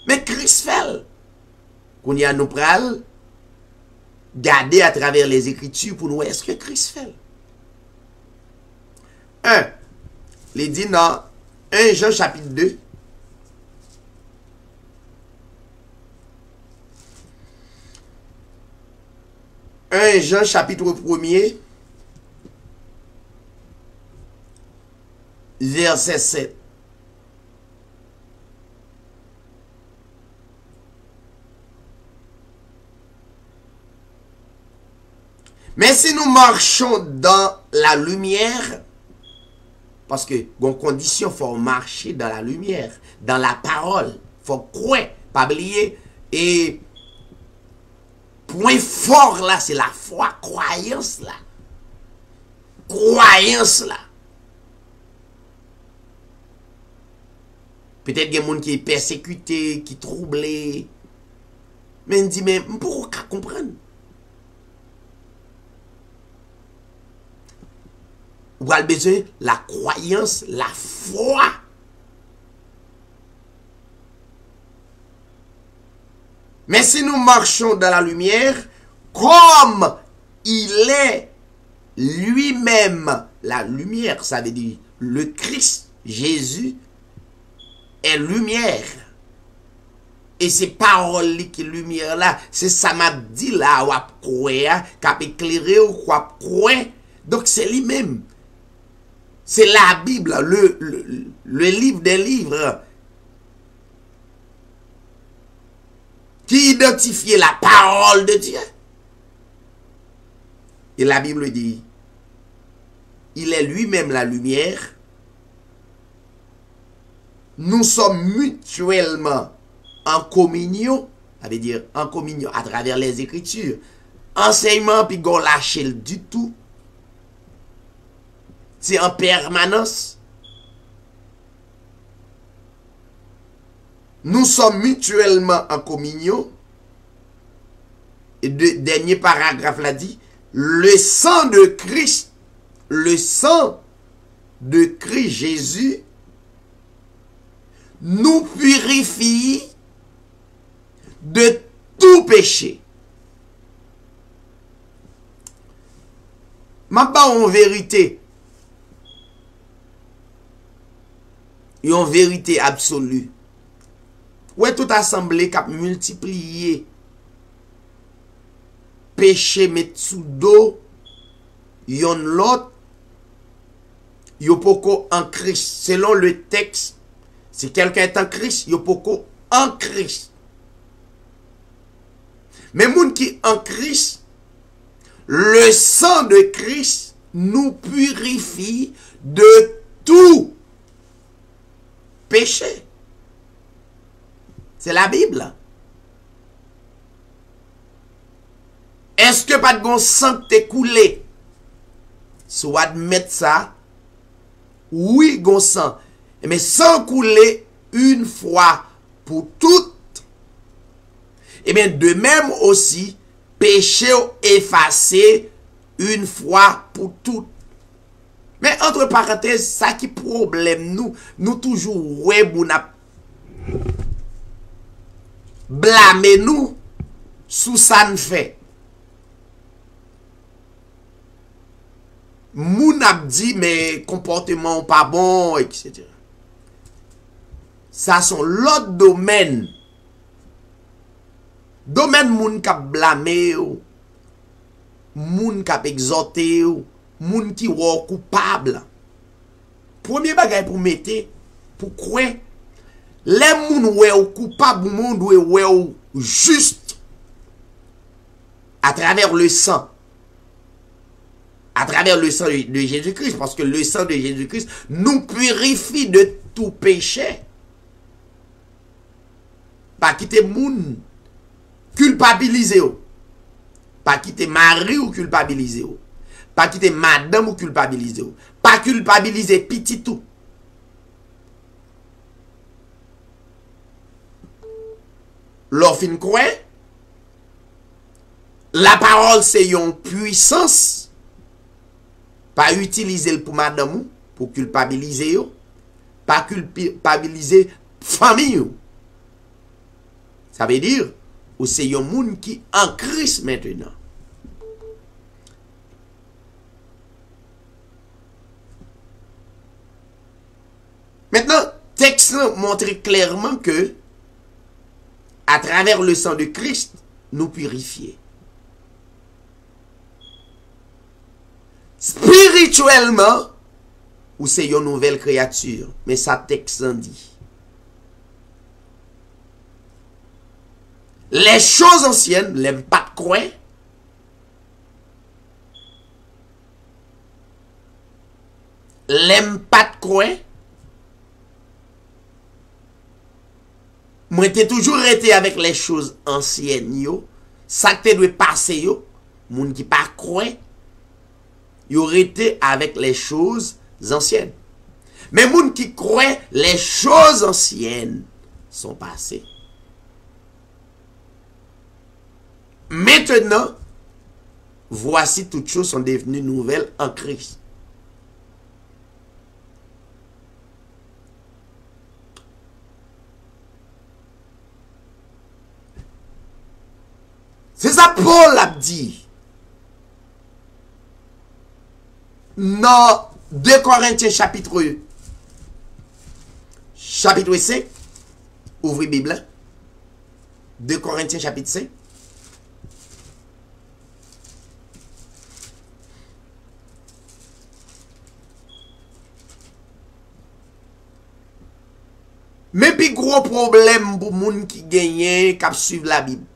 Mais Christ fait. Qu'on y a nous pral garder à travers les Écritures pour nous est-ce que Christ fait. 1. Il dit dans 1 Jean chapitre 2. Jean chapitre 1er, verset 7. Mais si nous marchons dans la lumière, parce que, bon, condition, il faut marcher dans la lumière, dans la parole, il faut croire, pas oublier, et point fort là, c'est la foi, croyance là. Croyance là. Peut-être qu'il y a des gens qui est persécuté, qui est troublé. Mais on dit, mais pourquoi comprendre? Vous avez besoin de la croyance, la foi. Mais si nous marchons dans la lumière, comme il est lui-même la lumière, ça veut dire le Christ, Jésus, est lumière. Et ces paroles qui lumière là, c'est ça m'a dit là, ou à croire, qu'a éclairé ou quoi croire. Donc c'est lui-même. C'est la Bible, le livre des livres, qui identifiait la parole de Dieu. Et la Bible dit, il est lui-même la lumière. Nous sommes mutuellement en communion, ça veut dire en communion à travers les Écritures. Enseignement, puis qu'on lâche du tout. C'est en permanence. Nous sommes mutuellement en communion. Et le dernier paragraphe l'a dit, le sang de Christ Jésus, nous purifie de tout péché. Ma pas en vérité. Et en vérité absolue. Ouais, toute assemblée qui a multiplié péché mettre sous dos yon l'autre yo poko en Christ. Selon le texte, si quelqu'un est en Christ, yo poko en Christ. Mais moun qui en Christ, le sang de Christ nous purifie de tout péché. C'est la Bible. Est-ce que pas de bon sang t'est coulé? Soit admettre ça. Oui, gon sang. Mais sans couler une fois pour toutes. Et bien de même aussi, péché effacé une fois pour toutes. Mais entre parenthèses, ça qui problème nous toujours ouais blâmer nous sous ça ne fait. Moun ap dit mais comportement pas bon, etc. Ça sont l'autre domaine. Domaine moun kap blâmer ou, moun kap exhorter ou, moun qui ou coupable. Premier bagay pour mettre, pour quoi? Les moun ou coupable, moun ou juste à travers le sang. À travers le sang de Jésus-Christ, parce que le sang de Jésus-Christ nous purifie de tout péché. Pas quitter moun culpabiliser ou. Pas quitter mari ou culpabiliser ou. Pas quitter madame ou culpabiliser ou. Pas culpabiliser petit tout. L'offre quoi? La parole c'est une puissance Pas utiliser pour madame pour culpabiliser yo, pas culpabiliser famille yo. Ça veut dire ou c'est un monde qui en Christ maintenant. Maintenant, texte montre clairement que à travers le sang de Christ, nous purifier. Spirituellement, ou c'est une nouvelle créature, mais ça texte en dit. Les choses anciennes, les pas de croix, les pas de croix, moi t'ai toujours été avec les choses anciennes yo, ça que doit passer yo, moun qui pas croix, yo été avec les choses anciennes. Mais moun qui croit les choses anciennes sont passées. Maintenant, voici toutes choses sont devenues nouvelles en Christ. C'est ça Paul a dit. Dans 2 Corinthiens chapitre 5, ouvrez Bible. 2 Corinthiens chapitre 5. Mais puis gros problème pour moun qui gagne cap suivre la Bible.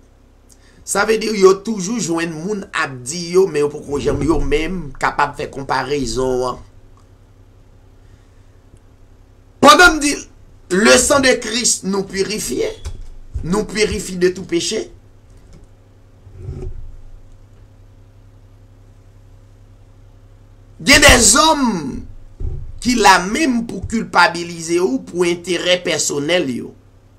Ça veut dire yo toujours joindre moun abdi yo mais pour j'aime yo même capable de faire comparaison. Pendant me dire le sang de Christ nous purifie de tout péché. Il y a des hommes qui la même pour culpabiliser ou pour intérêt personnel yo.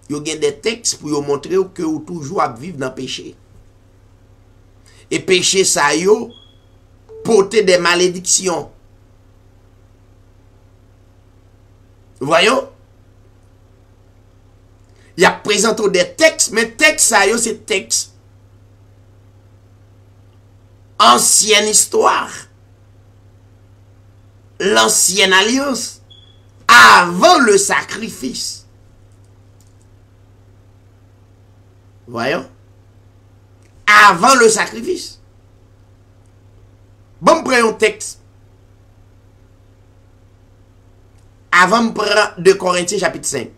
Yo gen des textes pour yo montrer que ou toujours à vivre dans péché. Et péché ça yo porter des malédictions. Voyons. Il y a présenté des textes, mais texte ça yo c'est texte ancienne histoire. L'ancienne alliance avant le sacrifice. Voyons. Avant le sacrifice. Bon, prenons un texte. Avant de prendre 2 Corinthiens chapitre 5.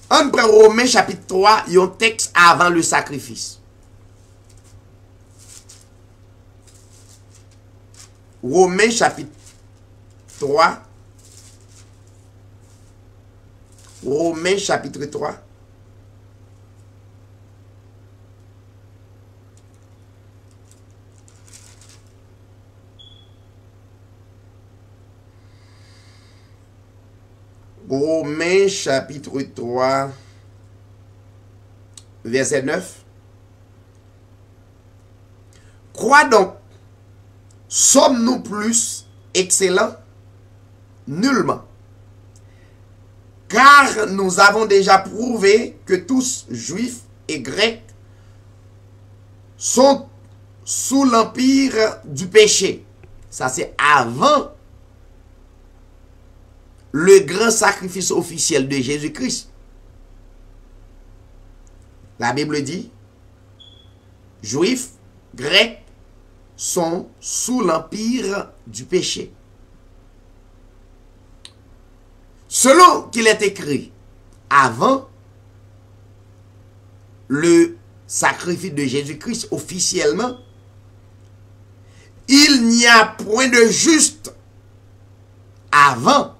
On prend Romains chapitre 3, il y a un texte avant le sacrifice. Romains chapitre 3. Romains chapitre 3. Romains chapitre 3, verset 9. Crois donc, sommes-nous plus excellents? Nullement. Car nous avons déjà prouvé que tous, juifs et grecs, sont sous l'empire du péché. Ça c'est avant le grand sacrifice officiel de Jésus-Christ. La Bible dit, juifs, grecs, sont sous l'empire du péché. Selon qu'il est écrit, avant le sacrifice de Jésus-Christ officiellement, il n'y a point de juste avant,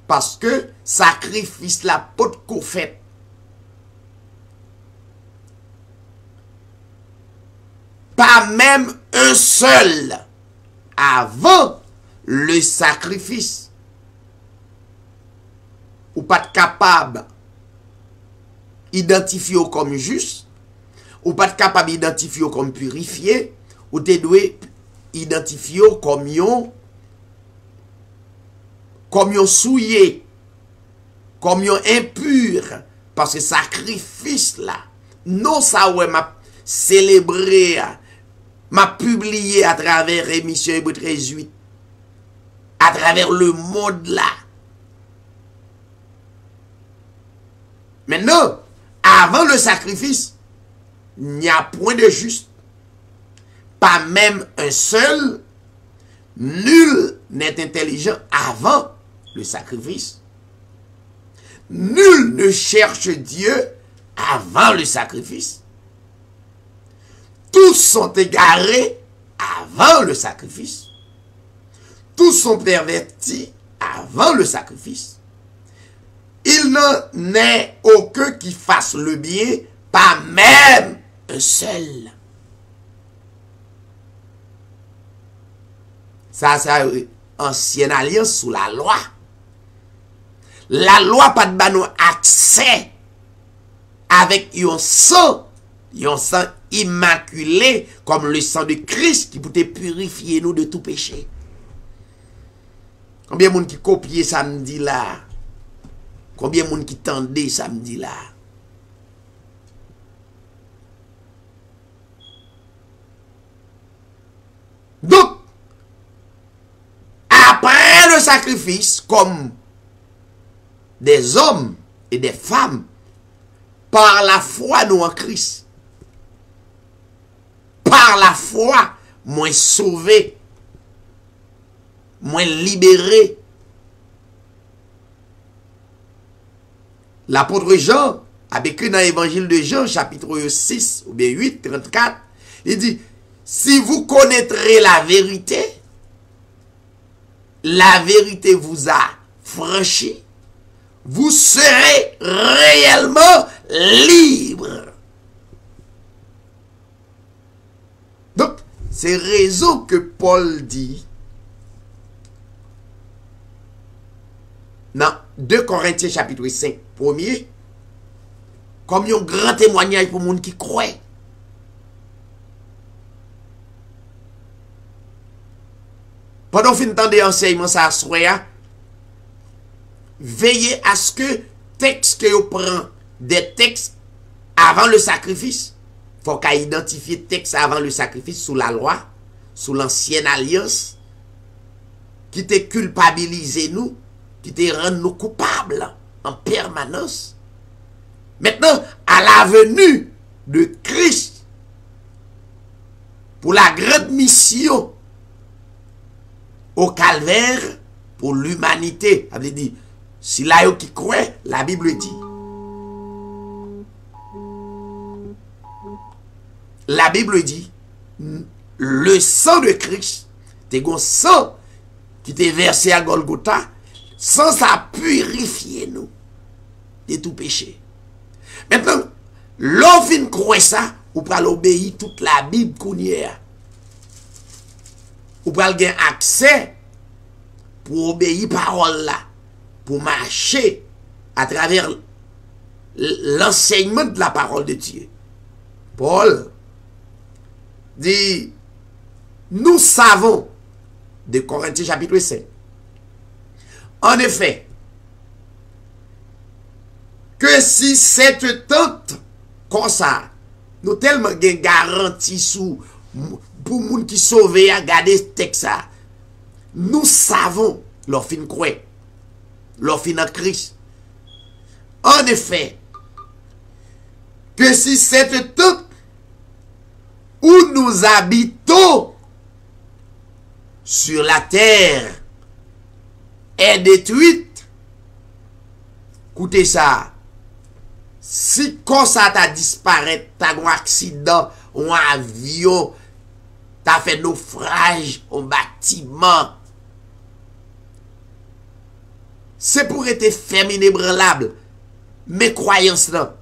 parce que sacrifice la pote qu'on fait. Pas même un seul avant le sacrifice. Ou pas capable d'identifier comme juste, ou pas capable d'identifier comme purifié, ou te doué identifié comme yon souillé, comme yon impur, parce que sacrifice là, non ça ouais m'a célébré, m'a publié à travers émission Hébreux 13:8, à travers le monde là. Maintenant, avant le sacrifice, il n'y a point de juste, pas même un seul, nul n'est intelligent avant le sacrifice. Nul ne cherche Dieu avant le sacrifice. Tous sont égarés avant le sacrifice. Tous sont pervertis avant le sacrifice. Il n'en est aucun qui fasse le bien, pas même un seul. Ça, c'est ancienne alliance sous la loi. La loi pas de banon accès avec un sang immaculé comme le sang de Christ qui peut purifier nous de tout péché. Combien de monde qui copiait samedi là? Combien de monde qui tendait samedi là? Donc, après le sacrifice, comme des hommes et des femmes, par la foi nous en Christ, par la foi, moins sauvé, moins libéré. L'apôtre Jean a écrit dans l'évangile de Jean, chapitre 6 ou bien 8, 34, il dit, si vous connaîtrez la vérité vous a franchi, vous serez réellement libre. Donc, c'est raison que Paul dit dans 2 Corinthiens chapitre 5, premier, comme un grand témoignage pour les gens qui croient. Pendant fin de temps d'enseignement, ça soya, veillez à ce que texte que vous prenez des textes avant le sacrifice, il faut qu'à identifier texte avant le sacrifice sous la loi, sous l'ancienne alliance, qui te culpabilise nous, qui te rend nous coupables en permanence. Maintenant, à la venue de Christ, pour la grande mission au calvaire, pour l'humanité, ça veut dire, si là qui croit, la Bible dit. La Bible dit, le sang de Christ, c'est un sang qui était versé à Golgotha, sans ça purifier nous de tout péché. Maintenant, l'on vient croire ça, ou pas l'obéir toute la Bible qu'on y a. Ou pas avoir accès pour obéir parole là, pour marcher à travers l'enseignement de la parole de Dieu. Paul dit, nous savons, de Corinthiens chapitre 5, en effet, que si cette tente, comme ça, nous tellement garantie sous, pour les gens qui sauvent, à garder ce texte, nous savons, leur fin croix, leur fin en Christ. En effet, que si cette tente où nous habitons sur la terre est détruite, écoutez ça, si quand ça t'a disparu, t'as un accident, un avion, t'as fait naufrage au bâtiment, c'est pour être ferme inébranlable. Mes croyances là.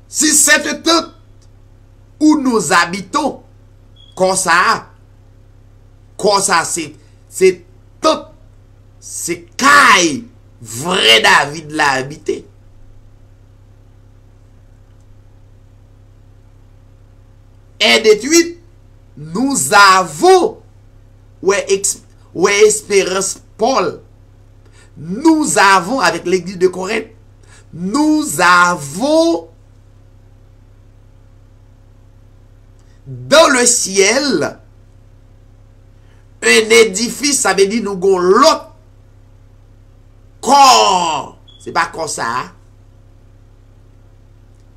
Si cette tente où nous habitons, comme ça c'est tente, c'est caille, vrai David l'a habité. est détruite, nous avons, ouais, espérance Paul, nous avons, avec l'église de Corinthe, nous avons dans le ciel un édifice, ça veut dire nous avons l'autre corps. C'est pas comme ça.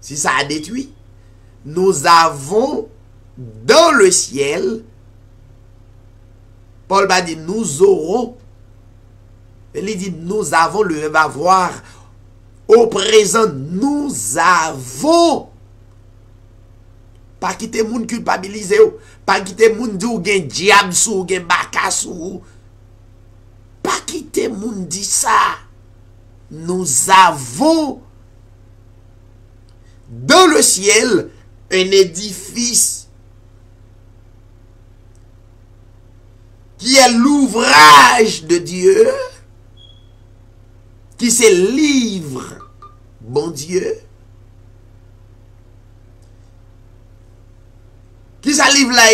Si ça a détruit, nous avons dans le ciel, Paul va dire nous aurons. Il dit nous avons, le verbe avoir. Au présent, nous avons. Pas quitter moun culpabiliser ou. Pas quitter moun di ou gen diable sou, gen baka sou. Pas quitter moun di ça. Nous avons dans le ciel un édifice qui est l'ouvrage de Dieu, qui se livre, bon Dieu, qui ça livre là.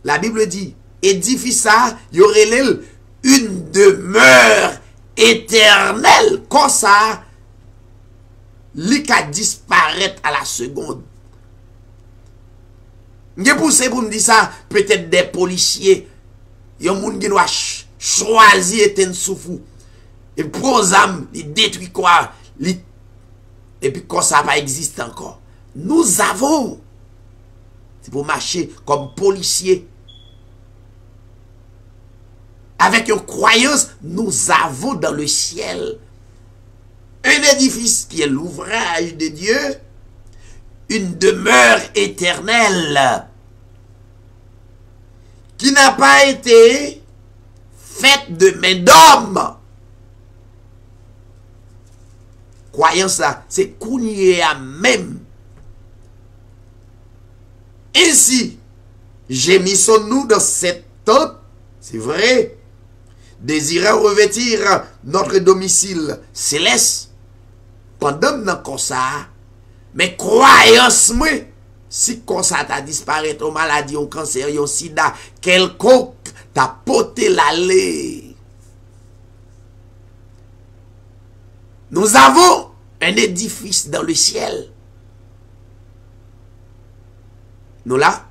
La Bible dit, édifice ça, y aurait une demeure éternelle, comme ça, li ka disparaître à la seconde. M'ge poussé pour me dire ça, peut-être des policiers, yon moun qui doit choisir éteindre soufou. Et prosam, il détruit quoi, et puis quand ça va exister encore. Nous avons, c'est pour marcher comme policier. Avec une croyance, nous avons dans le ciel un édifice qui est l'ouvrage de Dieu, une demeure éternelle qui n'a pas été faite de main d'homme. Croyance là, c'est kounye à même. Ainsi, gémissons-nous dans cette tente, c'est vrai, désirant revêtir notre domicile céleste. Pendant que ça, mais croyance moi, si comme ça t'a disparu, ton maladie, un cancer, un sida, quelconque t'a porté l'aller. Nous avons un édifice dans le ciel. Nous là.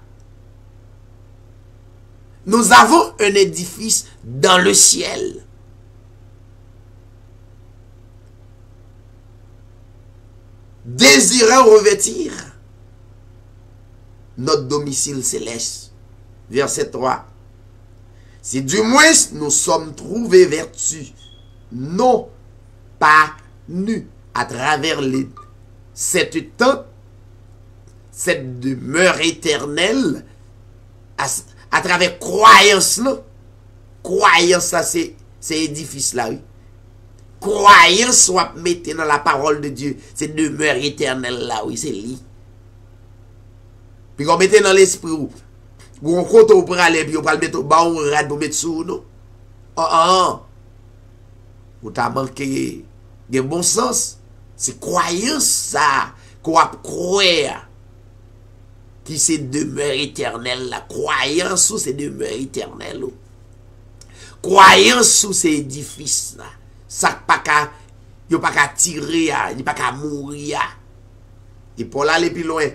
Nous avons un édifice dans le ciel. Désirant revêtir notre domicile céleste. Verset 3. Si du moins nous sommes trouvés vertus, non pas nus à travers cette tente, cette demeure éternelle, à travers croyance, non? Croyance, ça c'est édifice là, oui. Croyance soit mettez dans la parole de Dieu, c'est demeure éternelle là, oui, c'est lit. Puis qu'on mettez dans l'esprit où on compte au aller, puis on va le mettre au bas, on rade pour mettre sous nous. Vous t'as manqué de bon sens. C'est croyance ça, qu'on va croire. Qui c'est demeure éternelle la croyance sous ces demeures éternelles. Croyance sous ces édifices là. Ça pas qu'à yo pas qu'à tirer, il pas qu'à mourir. Et pour aller plus loin.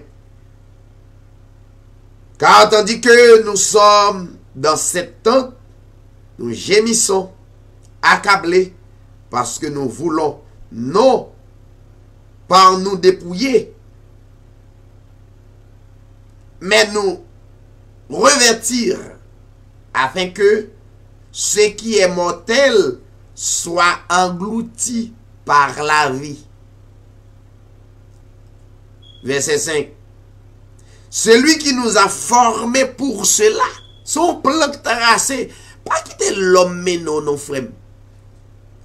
Car tandis que nous sommes dans cette tente, nous gémissons, accablés, parce que nous voulons non par nous dépouiller, mais nous revêtir, afin que ce qui est mortel soit englouti par la vie. Verset 5. Celui qui nous a formés pour cela, son plan tracé, pas quitter l'homme, mais non, non, frère.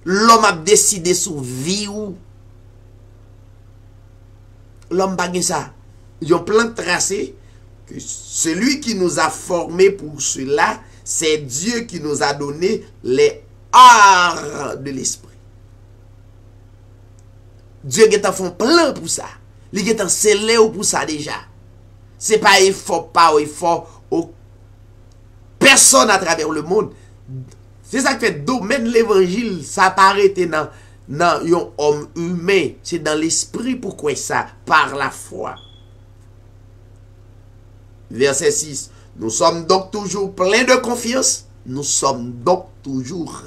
L'homme a décidé sur vie ou. L'homme pas ça. Il y a un plan tracé. Que celui qui nous a formés pour cela, c'est Dieu qui nous a donné les arts de l'esprit. Dieu a fait un plan pour ça. Il a scellé pour ça déjà. C'est pas effort, pas effort, personne à travers le monde. C'est ça qui fait domaine l'évangile, ça paraît dans un homme humain. C'est dans l'esprit, pourquoi ça? Par la foi. Verset 6. Nous sommes donc toujours pleins de confiance. Nous sommes donc toujours.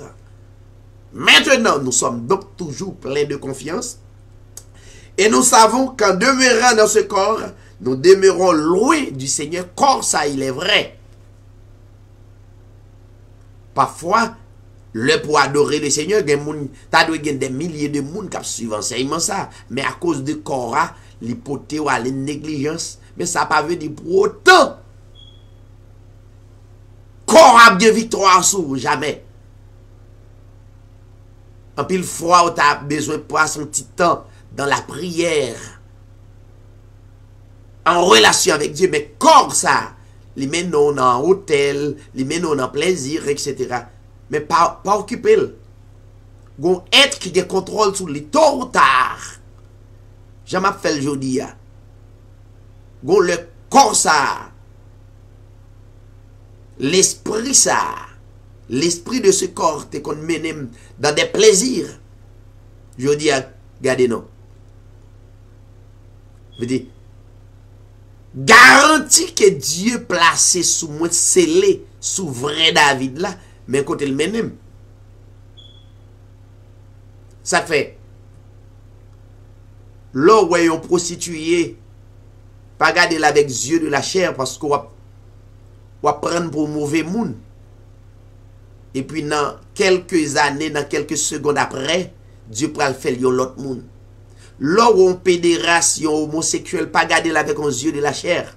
Maintenant, nous sommes donc toujours pleins de confiance. Et nous savons qu'en demeurant dans ce corps, nous demeurons loin du Seigneur. Corps, ça, il est vrai. Parfois, pour adorer le Seigneur, il y a des milliers de monde qui suivent enseignement ça. Mais à cause de corps, l'hypothèse ou la négligence, mais ça n'a pas veut dire pour autant. Corps a de victoire sur jamais. En pile fois, tu as besoin de passer un petit temps dans la prière, en relation avec Dieu, mais corps ça, les mènent dans hôtel, les mènent dans plaisir, etc. Mais pas occuper. Il y a un être qui a contrôle sur les tôt ou tard. Je m'appelle aujourd'hui. Il y a le corps ça, l'esprit ça, l'esprit de ce corps te qu'on mène dans des plaisirs. Je dis à regardez non. Je dis garantie que Dieu placé sous moi scellé sous vrai David là, mais côté le menem. Ça fait là où on prostitué pas garder là avec yeux de la chair parce qu'on va prendre pour mauvais monde. Et puis dans quelques années, dans quelques secondes après, Dieu peut le faire l'autre monde. Là où on pédération homosexuel, pas garder là avec les yeux de la chair.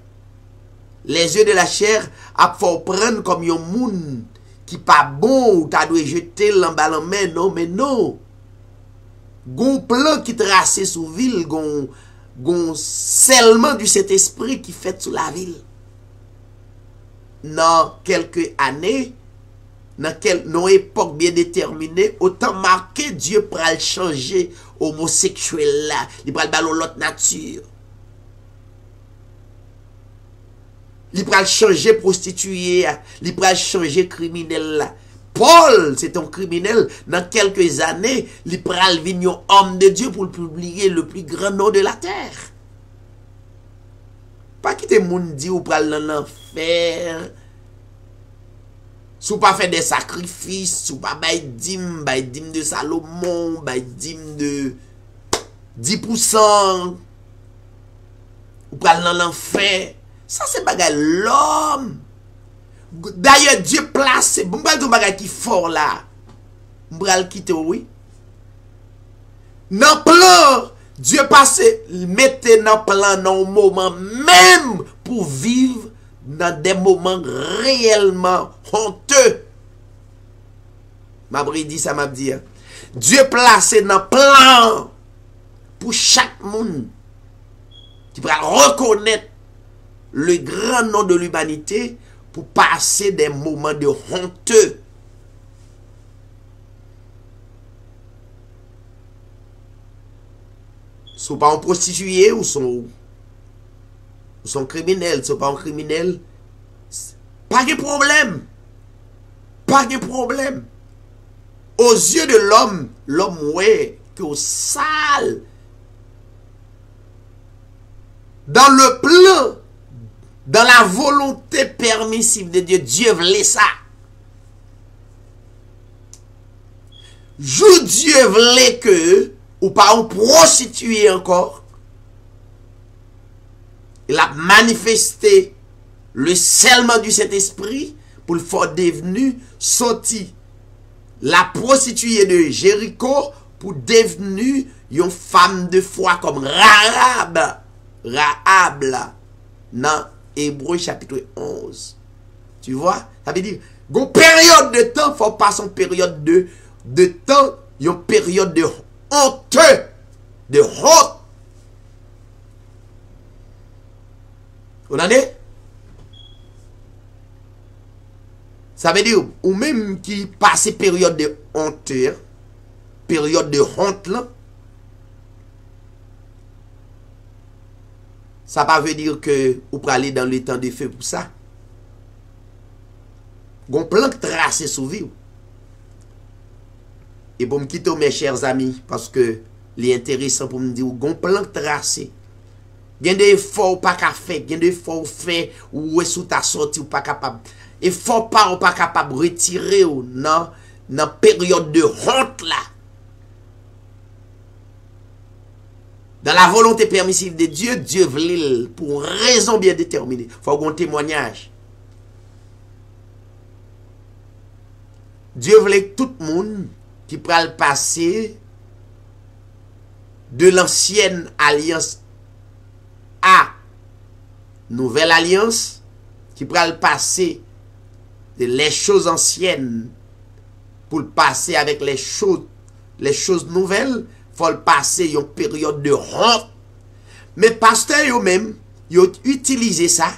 Les yeux de la chair, à faut prendre comme un monde qui pas bon, ou t'as dû jeter l'emballement, mais non, mais non. Gon plan qui tracé sous ville, gon seulement du cet esprit qui fait sous la ville. Dans quelques années, dans une époque bien déterminée, autant marqué Dieu pour le changer homosexuel là, il va le l'autre nature. Il va le changer prostituée, il va le changer criminel là. Paul, c'est un criminel, dans quelques années, il va devenir homme de Dieu pour publier le plus grand nom de la terre. Pas quitter moun dit ou pral dans l'enfer. Sou pas faire des sacrifices, sou pas bay dim de Salomon, bay dim de 10%. Ou pral dans l'enfer. Ça c'est bagay l'homme. D'ailleurs Dieu place, bon pas de bagay qui fort là. M'bral quitter oui. Nan plan Dieu passe mettez dans plan dans un moment même pour vivre dans des moments réellement honteux. M'a dit ça m'a dit. Dieu place dans plan pour chaque monde qui va reconnaître le grand nom de l'humanité pour passer des moments de honteux. Sont pas un prostitué ou sont criminels, sont pas un criminel. Pas de problème. Pas de problème. Aux yeux de l'homme, ouais, que sale. Dans le plan, dans la volonté permissive de Dieu, Dieu voulait ça. Dieu voulait que ou pas on prostitué encore, il a manifesté le scellement du Saint-Esprit pour le faire devenu sorti la prostituée de Jéricho pour devenir une femme de foi comme Rahab là, dans Hébreux chapitre 11. Tu vois, ça veut dire une période de temps, faut pas une période de temps, une période de honteux, de honte. Vous entendez? Ça veut dire, ou même qui passe période de honte, période de honte là, ça ne veut pas dire que vous pouvez aller dans le temps de feu pour ça. Gon plan tracé sous vie. Et pour me quitter mes chers amis, parce que l'intéressant pour me dire, gon plan tracé. Il y a des efforts pas qu'à faire, il y a des efforts fait ou est sous ta sortie ou pas capable. Effort pas ou pas capable de retirer ou dans période de honte là. Dans la volonté permissive de Dieu, Dieu veut pour raison bien déterminée. Il faut un témoignage. Dieu voulait que tout le monde qui pourra le passer de l'ancienne alliance à nouvelle alliance, qui pourra le passer de les choses anciennes pour le passer avec les choses nouvelles, il faut le passer une période de honte. Mais pasteur eux-mêmes, ils ont utilisé ça.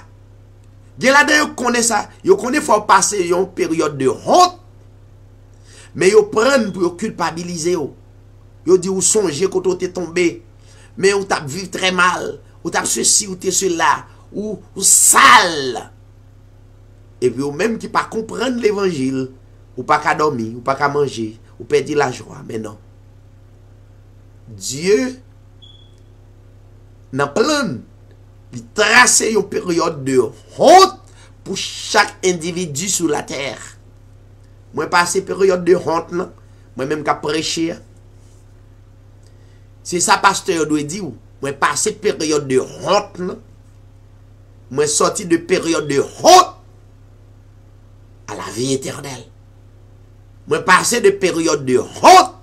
Ils connaissent ça. Ils connaissent qu'il faut passer une période de honte. Mais ils prennent pour culpabiliser. Ils disent, vous songez quand vous êtes tombé. Mais vous avez vécu très mal. Vous avez ceci, vous avez cela. Ou sale. Et puis, vous-même qui ne pas comprendre l'évangile, ou pas qu'à dormir, ou pas qu'à manger, ou perdre la joie. Mais non. Dieu, dans plan, il trace une période de honte pour chaque individu sur la terre. Moi, passé période de honte, moi-même qui prêché. C'est ça, pasteur doit dire. Moi, passé période de honte, moi, sorti de période de honte à la vie éternelle. Moi, passé de période de honte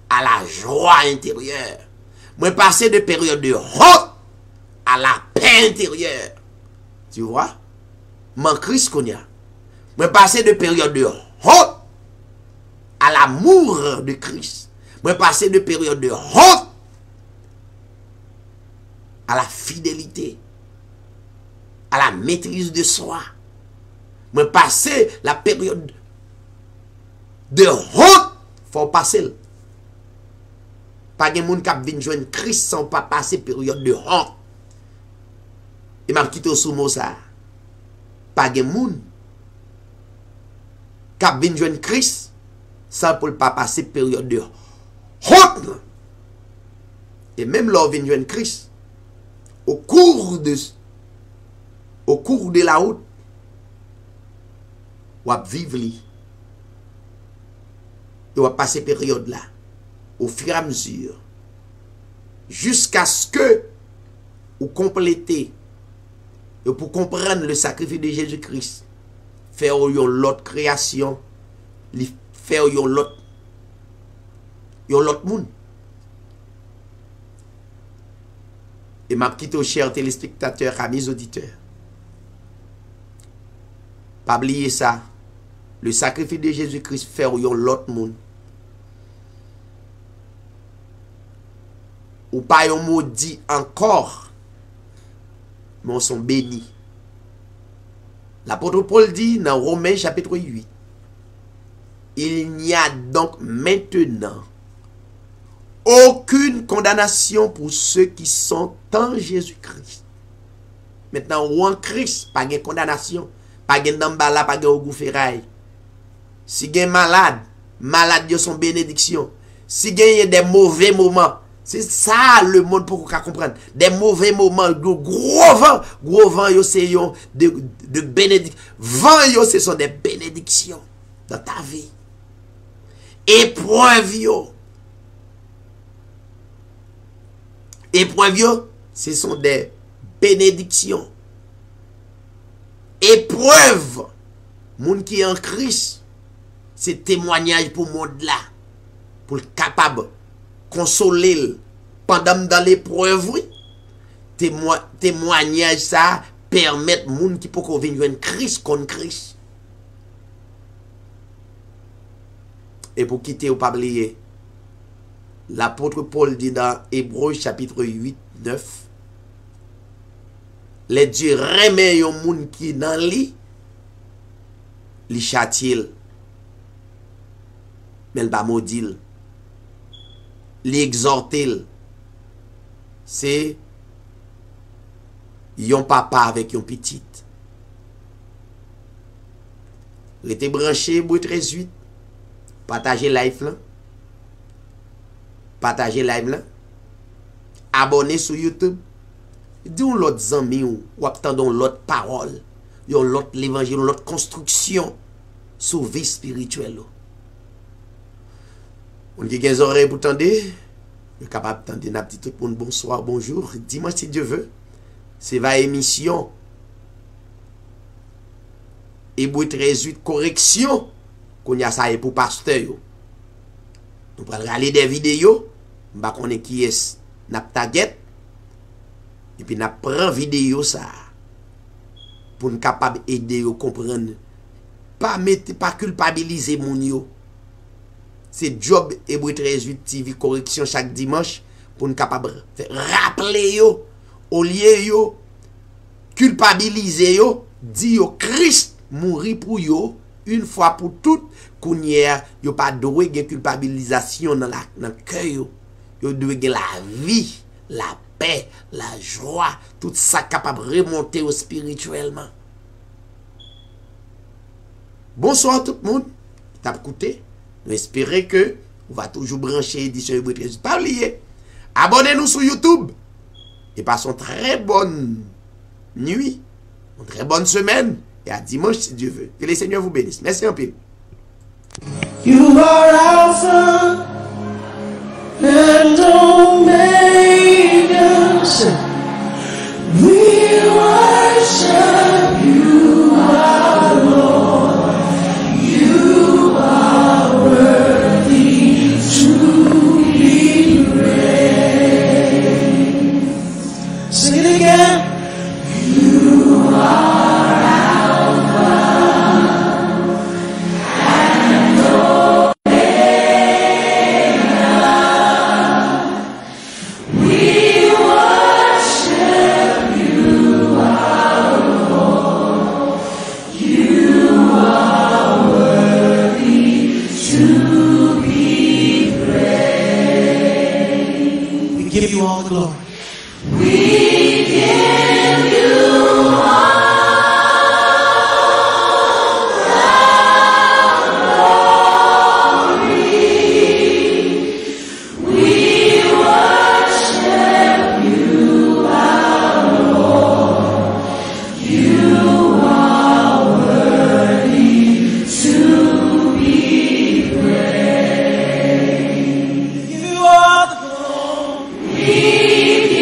à la joie intérieure. Moi, passé de période de honte à la paix intérieure. Tu vois? Mon Christ qu'on y a. Moi, passé de période de honte à l'amour de Christ. Moi, passé de période de honte à la fidélité, à la maîtrise de soi. Moi, passé la période de honte, faut passer. Pas de monde qui vient joindre Christ sans pas passer période de honte. Et m'a quitté sous mot ça. Pas de monde qui vient joindre Christ sans pour pas passer période de honte. Et même là vient joindre Christ au cours de la route, ou à vivre li. Et on va passer période là au fur et à mesure jusqu'à ce que vous complétez et pour comprendre le sacrifice de Jésus-Christ, faire l'autre création, faire l'autre monde. Et ma petite chers téléspectateurs, amis auditeurs, pas oublier ça, le sacrifice de Jésus-Christ faire l'autre monde. Ou pas un maudit encore, mais on sont bénis. L'apôtre Paul dit dans Romains chapitre 8, il n'y a donc maintenant aucune condamnation pour ceux qui sont en Jésus-Christ. Maintenant, ou en Christ, pas de condamnation, pas de d'embala, pas de goufferail. Si il y a malade de son bénédiction. Si il y a des mauvais moments, c'est ça le monde pour qu'on comprenne. Des mauvais moments, de gros vent, c'est de bénédiction. Vent, ce sont des bénédictions dans ta vie. Épreuve, ce sont des bénédictions. Épreuve, monde qui est en Christ, c'est témoignage pour le monde là, pour le capable consoler pendant dans l'épreuve, oui. Témoignage ça permet monde qui peut venir un Christ contre Christ. Et pour quitter ou pas oublier, l'apôtre Paul dit dans Hébreux chapitre 8, 9, les dieux remet yon moun qui dans li châtie, mais il va maudit, li exhorte, c'est yon papa avec yon petite. Rete branché, Boui 13-8. Partagez live là. Partagez live là. Abonnez sur YouTube. Dis-on l'autre amis ou attendons l'autre parole. Yon l'autre l'évangile, l'autre construction sur vie spirituelle. On qui a des oreilles pour tendre, est capable de tendre n'a petit tout pour un bonsoir, bonjour, dimanche si Dieu veut. C'est va émission. Hébreux 13-8 correction qu'on y a ça pour pasteur yo. Nous allons regarder des vidéos, on connaît qui est n'a target et puis n'a prend vidéo ça pour nous capable aider yo comprendre pas culpabiliser moun yo. C'est job Hébreux 13-8 TV correction chaque dimanche pour nous capable rappeler yo au lieu yo culpabiliser yo, dit yo Christ mourir pour yo une fois pour toutes kounière yo pas doué gen culpabilisation dans le cœur yo doué gen la vie, la paix, la joie, tout ça capable remonter au spirituellement. Bonsoir tout le monde qui t'a écouté. Nous espérons que on va toujours brancher édition Hébreux 13. Pas oublier, abonnez-nous sur YouTube et passons très bonne nuit, une très bonne semaine. Et à dimanche si Dieu veut. Que le Seigneur vous bénisse. Merci un peu. You are Alpha and Omega. We worship you, our Lord. You are worthy to be praised. Sing it again. You are give you all the glory. We give you all the glory. We worship you, our Lord. You are worthy to be praised. We give you all the glory. We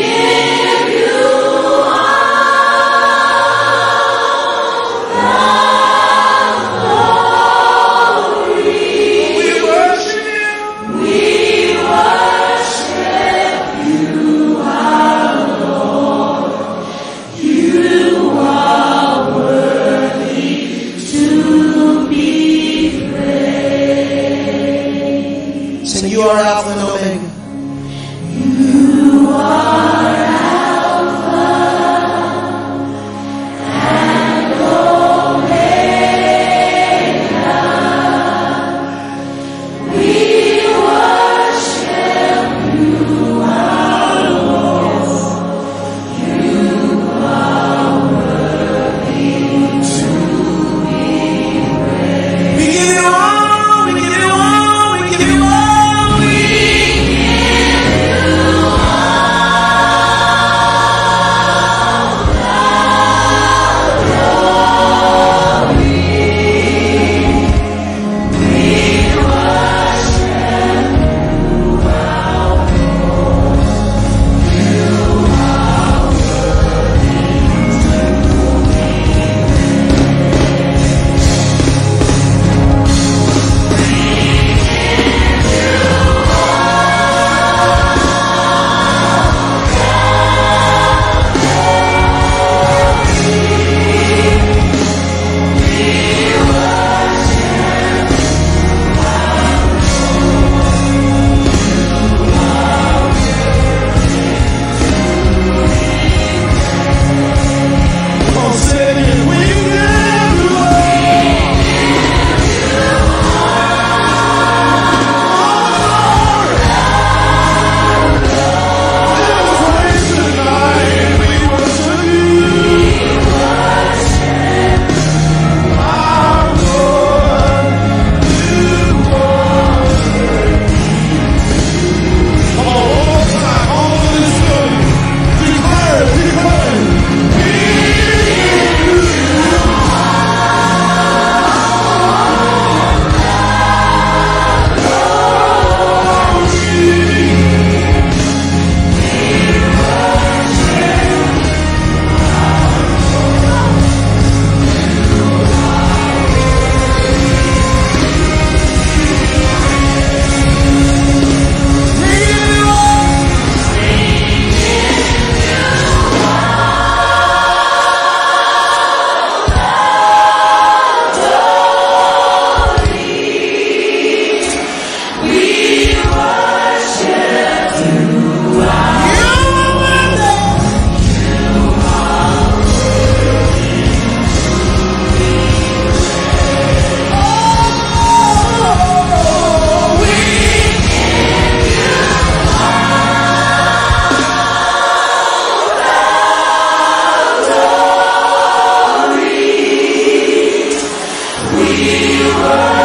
We worship